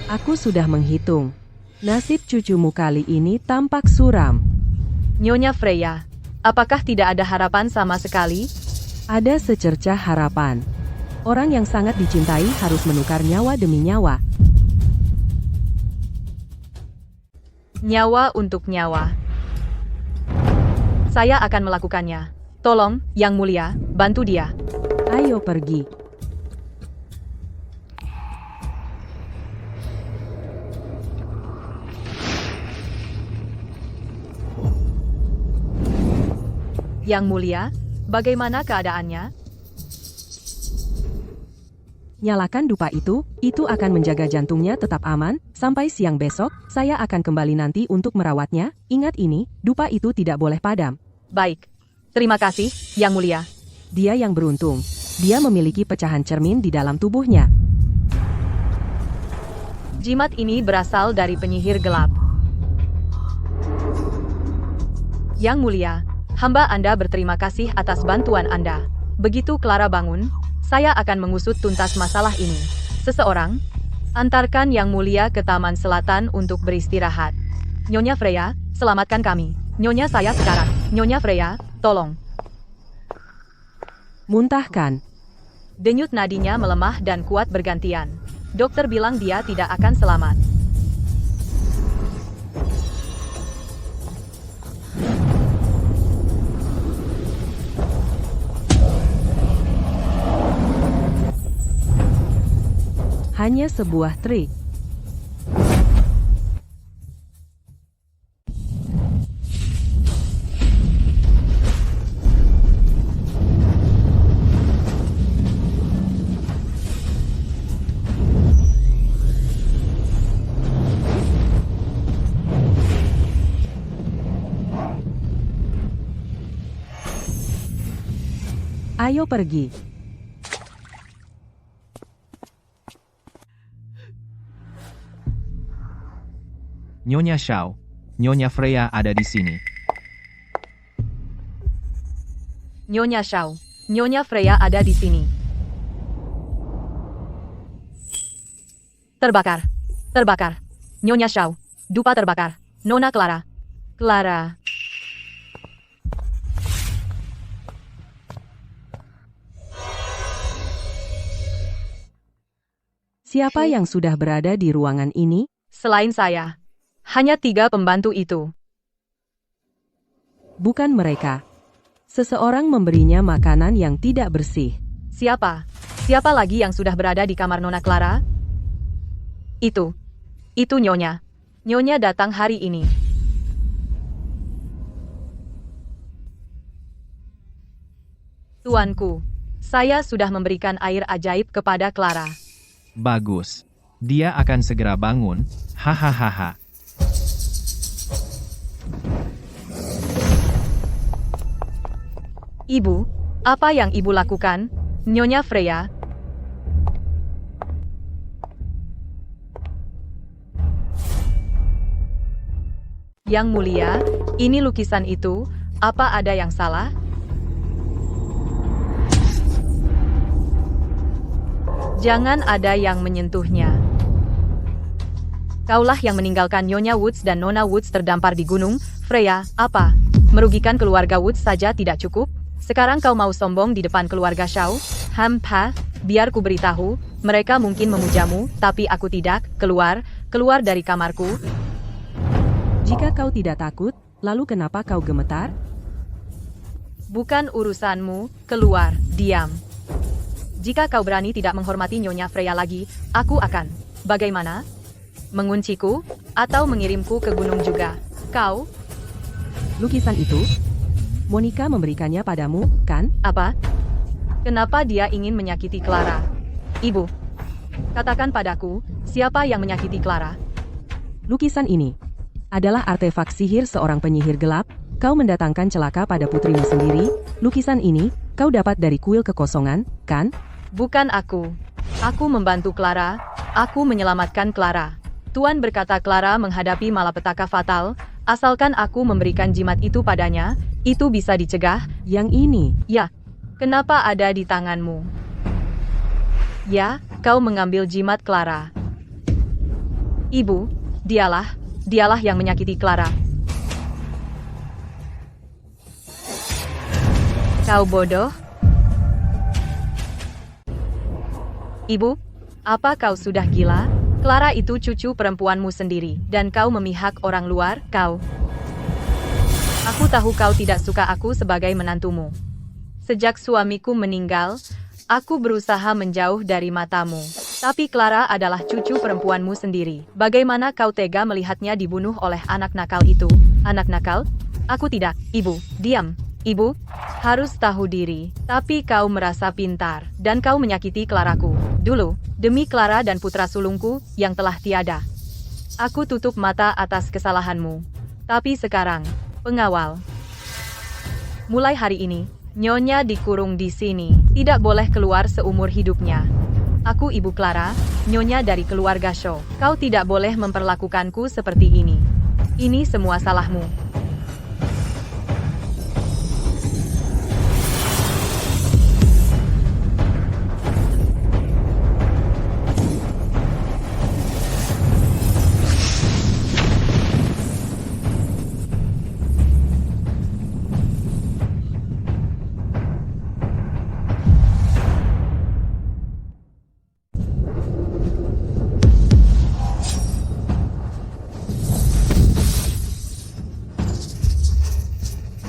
B: Aku sudah menghitung. Nasib cucumu kali ini tampak suram.
D: Nyonya Freya, apakah tidak ada harapan sama sekali?
B: Ada secercah harapan. Orang yang sangat dicintai harus menukar nyawa demi nyawa.
D: Nyawa untuk nyawa. Saya akan melakukannya. Tolong, Yang Mulia, bantu dia.
B: Ayo pergi.
D: Yang Mulia, bagaimana keadaannya?
B: Nyalakan dupa itu akan menjaga jantungnya tetap aman, sampai siang besok, saya akan kembali nanti untuk merawatnya. Ingat ini, dupa itu tidak boleh padam.
D: Baik. Terima kasih, Yang Mulia.
B: Dia yang beruntung. Dia memiliki pecahan cermin di dalam tubuhnya.
D: Jimat ini berasal dari penyihir gelap. Yang Mulia, hamba Anda berterima kasih atas bantuan Anda. Begitu Clara bangun, saya akan mengusut tuntas masalah ini. Seseorang, antarkan Yang Mulia ke Taman Selatan untuk beristirahat. Nyonya Freya, selamatkan kami. Nyonya saya sekarang. Nyonya Freya, tolong.
B: Muntahkan.
D: Denyut nadinya melemah dan kuat bergantian. Dokter bilang dia tidak akan selamat.
B: Hanya sebuah trik. Ayo pergi.
A: Nyonya Shao, Nyonya Freya ada di sini.
D: Nyonya Shao, Nyonya Freya ada di sini. Terbakar. Terbakar. Nyonya Shao, dupa terbakar. Nona Clara. Clara.
B: Siapa yang sudah berada di ruangan ini?
D: Selain saya, hanya 3 pembantu itu.
B: Bukan mereka. Seseorang memberinya makanan yang tidak bersih.
D: Siapa? Siapa lagi yang sudah berada di kamar Nona Clara? Itu Nyonya. Nyonya datang hari ini. Tuanku, saya sudah memberikan air ajaib kepada Clara.
A: Bagus. Dia akan segera bangun. Hahaha.
D: Ibu, apa yang ibu lakukan? Nyonya Freya. Yang Mulia, ini lukisan itu, apa ada yang salah? Jangan ada yang menyentuhnya. Kaulah yang meninggalkan Nyonya Woods dan Nona Woods terdampar di gunung. Freya, apa? Merugikan keluarga Woods saja tidak cukup? Sekarang kau mau sombong di depan keluarga Shaw? Biar ku beritahu, mereka mungkin memujamu, tapi aku tidak. Keluar dari kamarku.
B: Jika kau tidak takut, lalu kenapa kau gemetar?
D: Bukan urusanmu, keluar, diam. Jika kau berani tidak menghormati Nyonya Freya lagi, aku akan. Bagaimana? Mengunciku, atau mengirimku ke gunung juga? Kau?
B: Lukisan itu? Monica memberikannya padamu, kan?
D: Apa? Kenapa dia ingin menyakiti Clara? Ibu, katakan padaku, siapa yang menyakiti Clara?
B: Lukisan ini adalah artefak sihir seorang penyihir gelap. Kau mendatangkan celaka pada putrimu sendiri. Lukisan ini kau dapat dari kuil kekosongan, kan?
D: Bukan aku. Aku membantu Clara. Aku menyelamatkan Clara. Tuan berkata Clara menghadapi malapetaka fatal. Asalkan aku memberikan jimat itu padanya, itu bisa dicegah.
B: Yang ini,
D: Ya, kenapa ada di tanganmu? Ya, kau mengambil jimat Clara. Ibu, dialah yang menyakiti Clara. Kau bodoh? Ibu, apa kau sudah gila? Clara itu cucu perempuanmu sendiri, dan kau memihak orang luar, kau. Aku tahu kau tidak suka aku sebagai menantumu. Sejak suamiku meninggal, aku berusaha menjauh dari matamu. Tapi Clara adalah cucu perempuanmu sendiri. Bagaimana kau tega melihatnya dibunuh oleh anak nakal itu? Anak nakal? Aku tidak. Ibu, diam. Ibu, harus tahu diri. Tapi kau merasa pintar, dan kau menyakiti Claraku. Dulu, demi Clara dan putra sulungku yang telah tiada. Aku tutup mata atas kesalahanmu. Tapi sekarang, pengawal. Mulai hari ini, Nyonya dikurung di sini. Tidak boleh keluar seumur hidupnya. Aku Ibu Clara, Nyonya dari keluarga Shaw. Kau tidak boleh memperlakukanku seperti ini. Ini semua salahmu.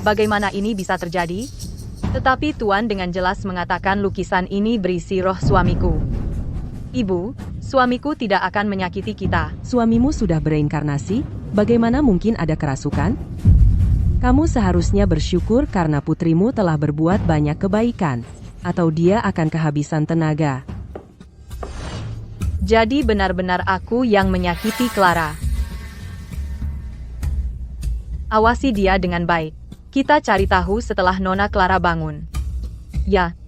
D: Bagaimana ini bisa terjadi? Tetapi Tuan dengan jelas mengatakan lukisan ini berisi roh suamiku. Ibu, suamiku tidak akan menyakiti kita.
B: Suamimu sudah bereinkarnasi, bagaimana mungkin ada kerasukan? Kamu seharusnya bersyukur karena putrimu telah berbuat banyak kebaikan. Atau dia akan kehabisan tenaga.
D: Jadi benar-benar aku yang menyakiti Clara. Awasi dia dengan baik. Kita cari tahu setelah Nona Clara bangun. Ya.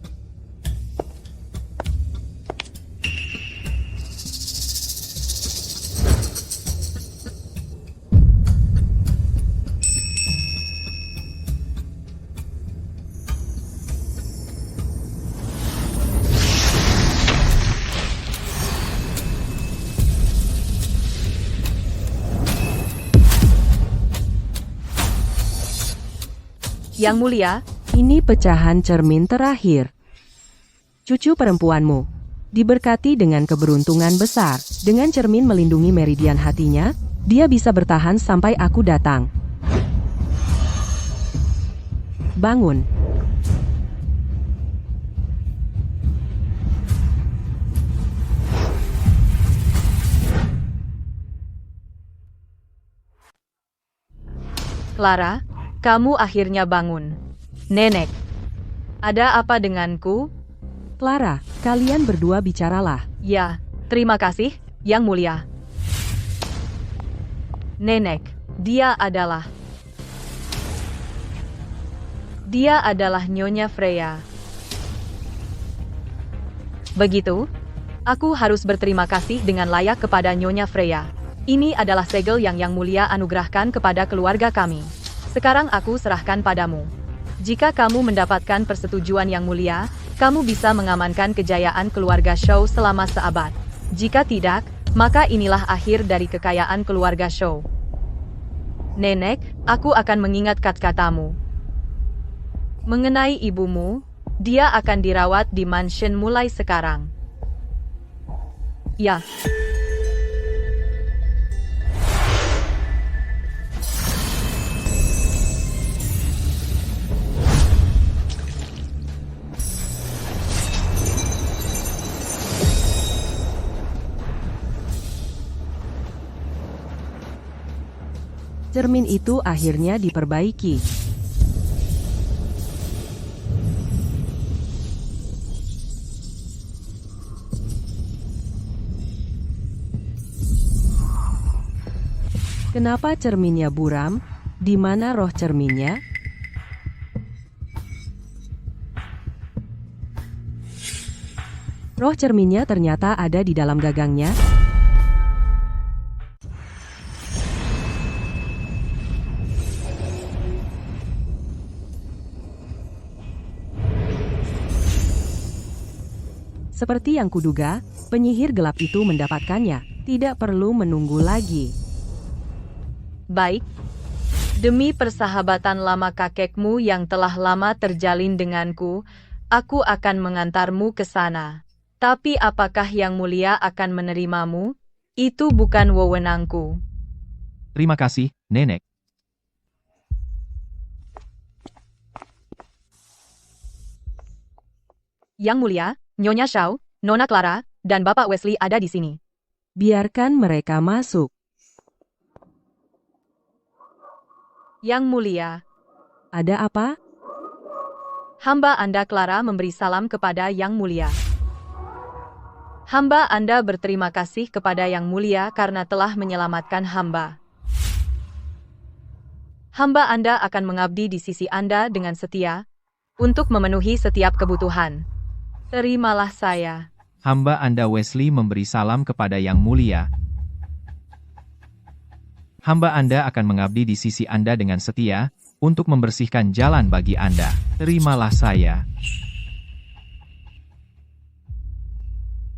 D: Yang mulia,
B: Ini pecahan cermin terakhir. Cucu perempuanmu diberkati dengan keberuntungan besar. Dengan cermin melindungi meridian hatinya, dia bisa bertahan sampai aku datang. Bangun.
D: Clara, kamu akhirnya bangun. Nenek, ada apa denganku?
B: Clara, kalian berdua bicaralah.
D: Ya, terima kasih, Yang Mulia. Nenek, dia adalah Nyonya Freya. Begitu? Aku harus berterima kasih dengan layak kepada Nyonya Freya. Ini adalah segel yang Yang Mulia anugerahkan kepada keluarga kami. Sekarang aku serahkan padamu. Jika kamu mendapatkan persetujuan Yang Mulia, kamu bisa mengamankan kejayaan keluarga Shaw selama seabad. Jika tidak, maka inilah akhir dari kekayaan keluarga Shou. Nenek, aku akan mengingat kata-katamu. Mengenai ibumu, dia akan dirawat di mansion mulai sekarang. Ya.
B: Cermin itu akhirnya diperbaiki. Kenapa cerminnya buram? Di mana roh cerminnya? Roh cerminnya ternyata ada di dalam gagangnya. Seperti yang kuduga, penyihir gelap itu mendapatkannya. Tidak perlu menunggu lagi.
D: Baik. Demi persahabatan lama kakekmu yang telah lama terjalin denganku, aku akan mengantarmu ke sana. Tapi apakah Yang Mulia akan menerimamu? Itu bukan wewenangku.
A: Terima kasih, Nenek.
D: Yang Mulia, Nyonya Shao, Nona Clara, dan Bapak Wesley ada di sini.
B: Biarkan mereka masuk.
D: Yang Mulia,
B: Ada apa?
D: hamba Anda Clara memberi salam kepada Yang Mulia. Hamba Anda berterima kasih kepada Yang Mulia karena telah menyelamatkan hamba. Hamba Anda akan mengabdi di sisi Anda dengan setia, untuk memenuhi setiap kebutuhan. Terimalah saya.
A: Hamba Anda Wesley memberi salam kepada Yang Mulia. Hamba Anda akan mengabdi di sisi Anda dengan setia, untuk membersihkan jalan bagi Anda. Terimalah saya.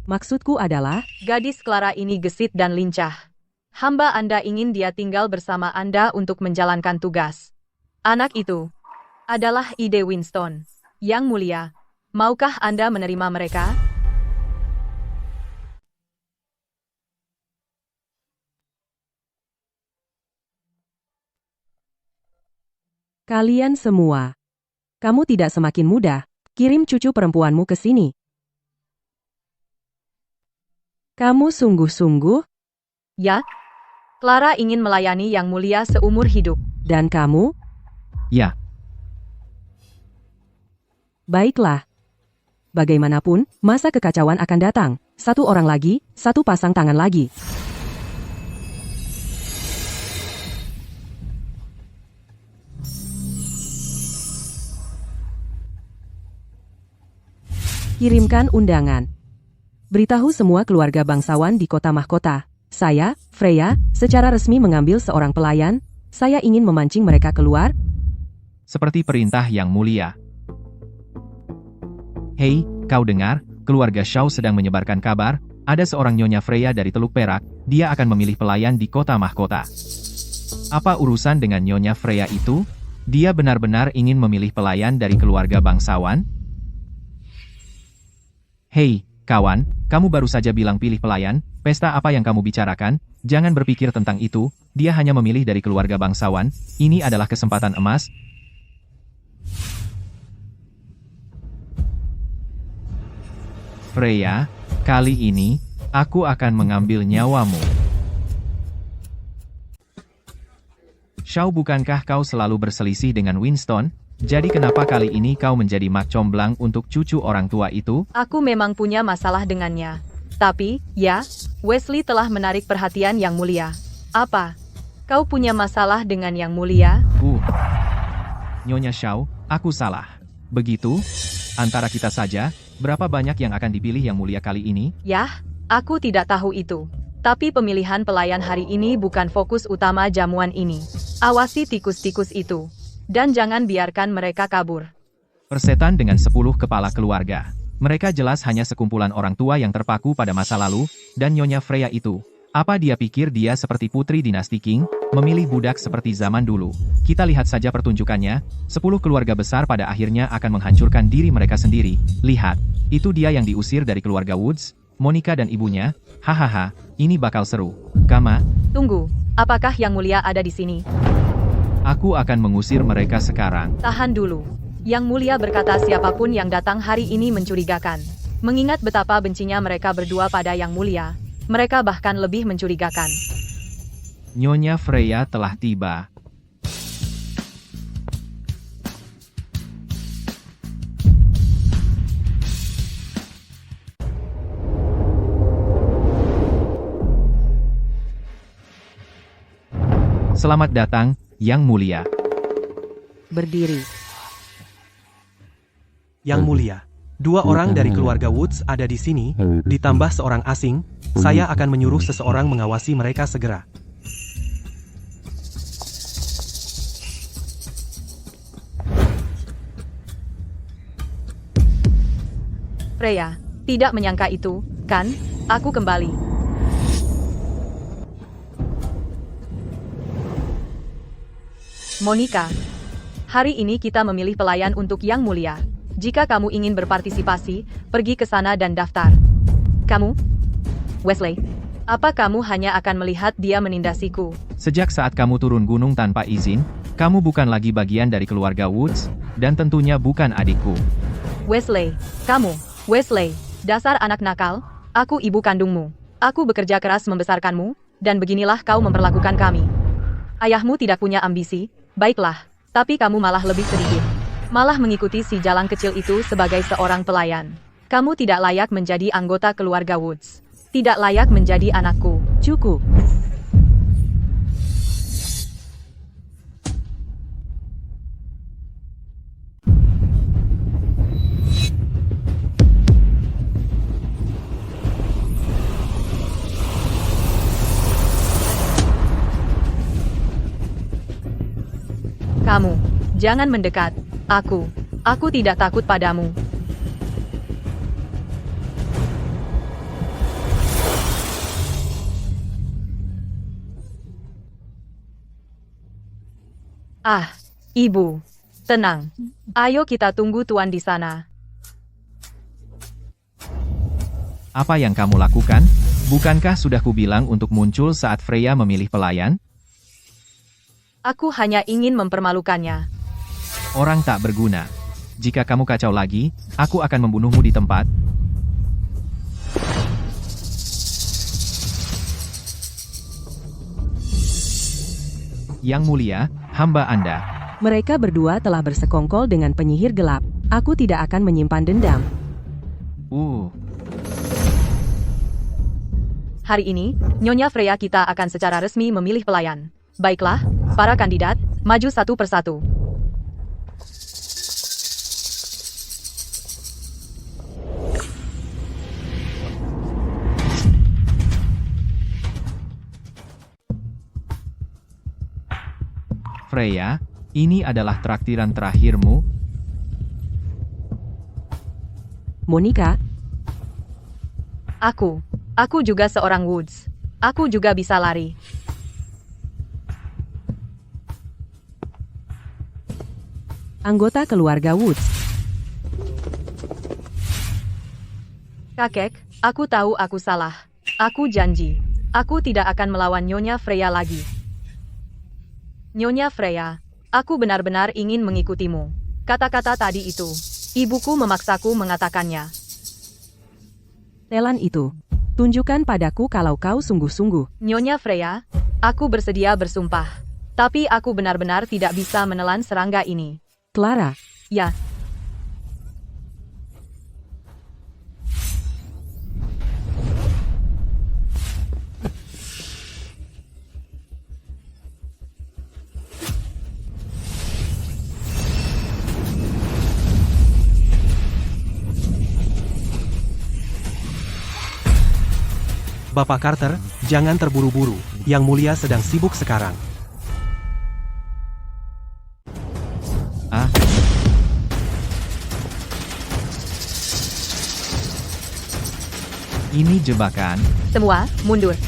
B: Maksudku adalah,
D: Gadis Clara ini gesit dan lincah. Hamba Anda ingin dia tinggal bersama Anda untuk menjalankan tugas. Anak itu adalah ide Winston. Yang Mulia, maukah Anda menerima mereka?
B: kalian semua. Kamu tidak semakin muda. Kirim cucu perempuanmu ke sini. Kamu sungguh-sungguh,
D: Ya, Clara ingin melayani Yang Mulia seumur hidup.
B: dan kamu?
A: Ya,
B: Baiklah. Bagaimanapun, masa kekacauan akan datang. Satu orang lagi, satu pasang tangan lagi. Kirimkan undangan. Beritahu semua keluarga bangsawan di kota mahkota. Saya, Freya, secara resmi mengambil seorang pelayan. Saya ingin memancing mereka keluar.
A: seperti perintah Yang Mulia. Hei, kau dengar? Keluarga Shao sedang menyebarkan kabar. Ada seorang Nyonya Freya dari Teluk Perak. Dia akan memilih pelayan di kota mahkota. Apa urusan dengan Nyonya Freya itu? Dia benar-benar ingin memilih pelayan dari keluarga bangsawan? Hei, kawan, kamu baru saja bilang pilih pelayan. Pesta apa yang kamu bicarakan? Jangan berpikir tentang itu. Dia hanya memilih dari keluarga bangsawan. Ini adalah kesempatan emas. Freya, kali ini, aku akan mengambil nyawamu. Shao, bukankah kau selalu berselisih dengan Winston? Jadi kenapa kali ini kau menjadi mak comblang untuk cucu orang tua itu?
D: Aku memang punya masalah dengannya. Tapi, ya, Wesley telah menarik perhatian Yang Mulia. Apa? Kau punya masalah dengan Yang Mulia?
A: Nyonya Shao, aku salah. Begitu? Antara kita saja, berapa banyak yang akan dipilih Yang Mulia kali ini?
D: Yah, aku tidak tahu itu. Tapi pemilihan pelayan hari ini bukan fokus utama jamuan ini. Awasi tikus-tikus itu. Dan jangan biarkan mereka kabur.
A: Persetan dengan 10 kepala keluarga. Mereka jelas hanya sekumpulan orang tua yang terpaku pada masa lalu, dan Nyonya Freya itu. Apa dia pikir dia seperti putri dinasti King, memilih budak seperti zaman dulu? Kita lihat saja pertunjukannya, 10 keluarga besar pada akhirnya akan menghancurkan diri mereka sendiri. Lihat, itu dia yang diusir dari keluarga Woods, Monica dan ibunya. Hahaha, ini bakal seru. Kama,
D: Tunggu, apakah Yang Mulia ada di sini?
A: aku akan mengusir mereka sekarang.
D: Tahan dulu. Yang Mulia berkata siapapun yang datang hari ini mencurigakan. Mengingat betapa bencinya mereka berdua pada Yang Mulia, mereka bahkan lebih mencurigakan.
A: Nyonya Freya telah tiba. Selamat datang, Yang Mulia.
B: Berdiri.
C: Yang Mulia, 2 orang dari keluarga Woods ada di sini, ditambah seorang asing. Saya akan menyuruh seseorang mengawasi mereka segera.
D: Freya, tidak menyangka itu, kan? Aku kembali. Monica, hari ini kita memilih pelayan untuk Yang Mulia. Jika kamu ingin berpartisipasi, pergi ke sana dan daftar. Kamu, Wesley, apa kamu hanya akan melihat dia menindasiku?
A: Sejak saat kamu turun gunung tanpa izin, kamu bukan lagi bagian dari keluarga Woods, dan tentunya bukan adikku.
D: Wesley, kamu, Wesley, dasar anak nakal, aku ibu kandungmu. Aku bekerja keras membesarkanmu, dan beginilah kau memperlakukan kami. Ayahmu tidak punya ambisi, baiklah, tapi kamu malah lebih sedikit. Malah mengikuti si jalang kecil itu sebagai seorang pelayan. Kamu tidak layak menjadi anggota keluarga Woods. Tidak layak menjadi anakku.
B: Cukup.
D: Kamu, jangan mendekat. Aku tidak takut padamu. Ah, ibu. Tenang. Ayo kita tunggu tuan di sana.
A: Apa yang kamu lakukan? Bukankah sudah kubilang untuk muncul saat Freya memilih pelayan?
D: Aku hanya ingin mempermalukannya.
A: Orang tak berguna. Jika kamu kacau lagi, aku akan membunuhmu di tempat. Yang Mulia, hamba Anda.
B: Mereka berdua telah bersekongkol dengan penyihir gelap. Aku tidak akan menyimpan dendam.
D: Hari ini, Nyonya Freya kita akan secara resmi memilih pelayan. Baiklah, para kandidat, maju satu persatu.
A: Freya, ini adalah traktiran terakhirmu.
B: Monica,
D: Aku juga seorang Woods. Aku juga bisa lari.
B: anggota keluarga Woods.
D: Kakek, aku tahu aku salah. Aku janji. Aku tidak akan melawan Nyonya Freya lagi. Nyonya Freya, aku benar-benar ingin mengikutimu. Kata-kata tadi itu, ibuku memaksaku mengatakannya.
B: Telan itu. Tunjukkan padaku kalau kau sungguh-sungguh.
D: Nyonya Freya, aku bersedia bersumpah. Tapi aku benar-benar tidak bisa menelan serangga ini.
B: Clara,
D: Ya,
C: Bapak Carter, jangan terburu-buru. Yang Mulia sedang sibuk sekarang.
A: Ini jebakan.
D: Semua, mundur.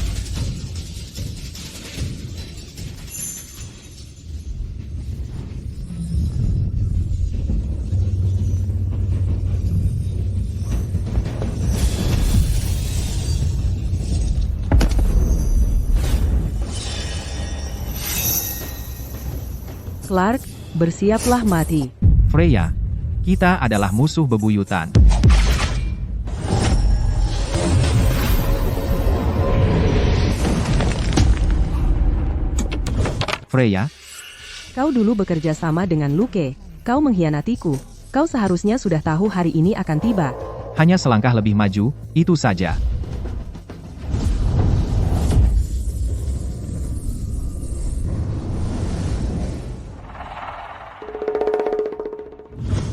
B: Clark, bersiaplah mati.
A: Freya, kita adalah musuh bebuyutan. Freya,
B: Kau dulu bekerja sama dengan Luke. Kau mengkhianatiku. Kau seharusnya sudah tahu hari ini akan tiba.
A: hanya selangkah lebih maju, itu saja.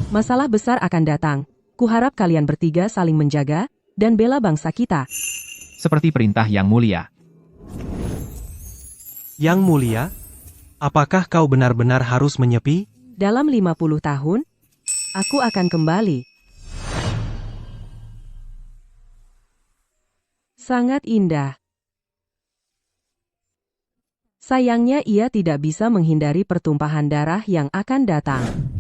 B: Masalah besar akan datang. Kuharap kalian bertiga saling menjaga dan bela bangsa kita.
A: Seperti perintah Yang Mulia.
C: Yang Mulia, apakah kau benar-benar harus menyepi?
B: Dalam 50 tahun, aku akan kembali. Sangat indah. Sayangnya ia tidak bisa menghindari pertumpahan darah yang akan datang.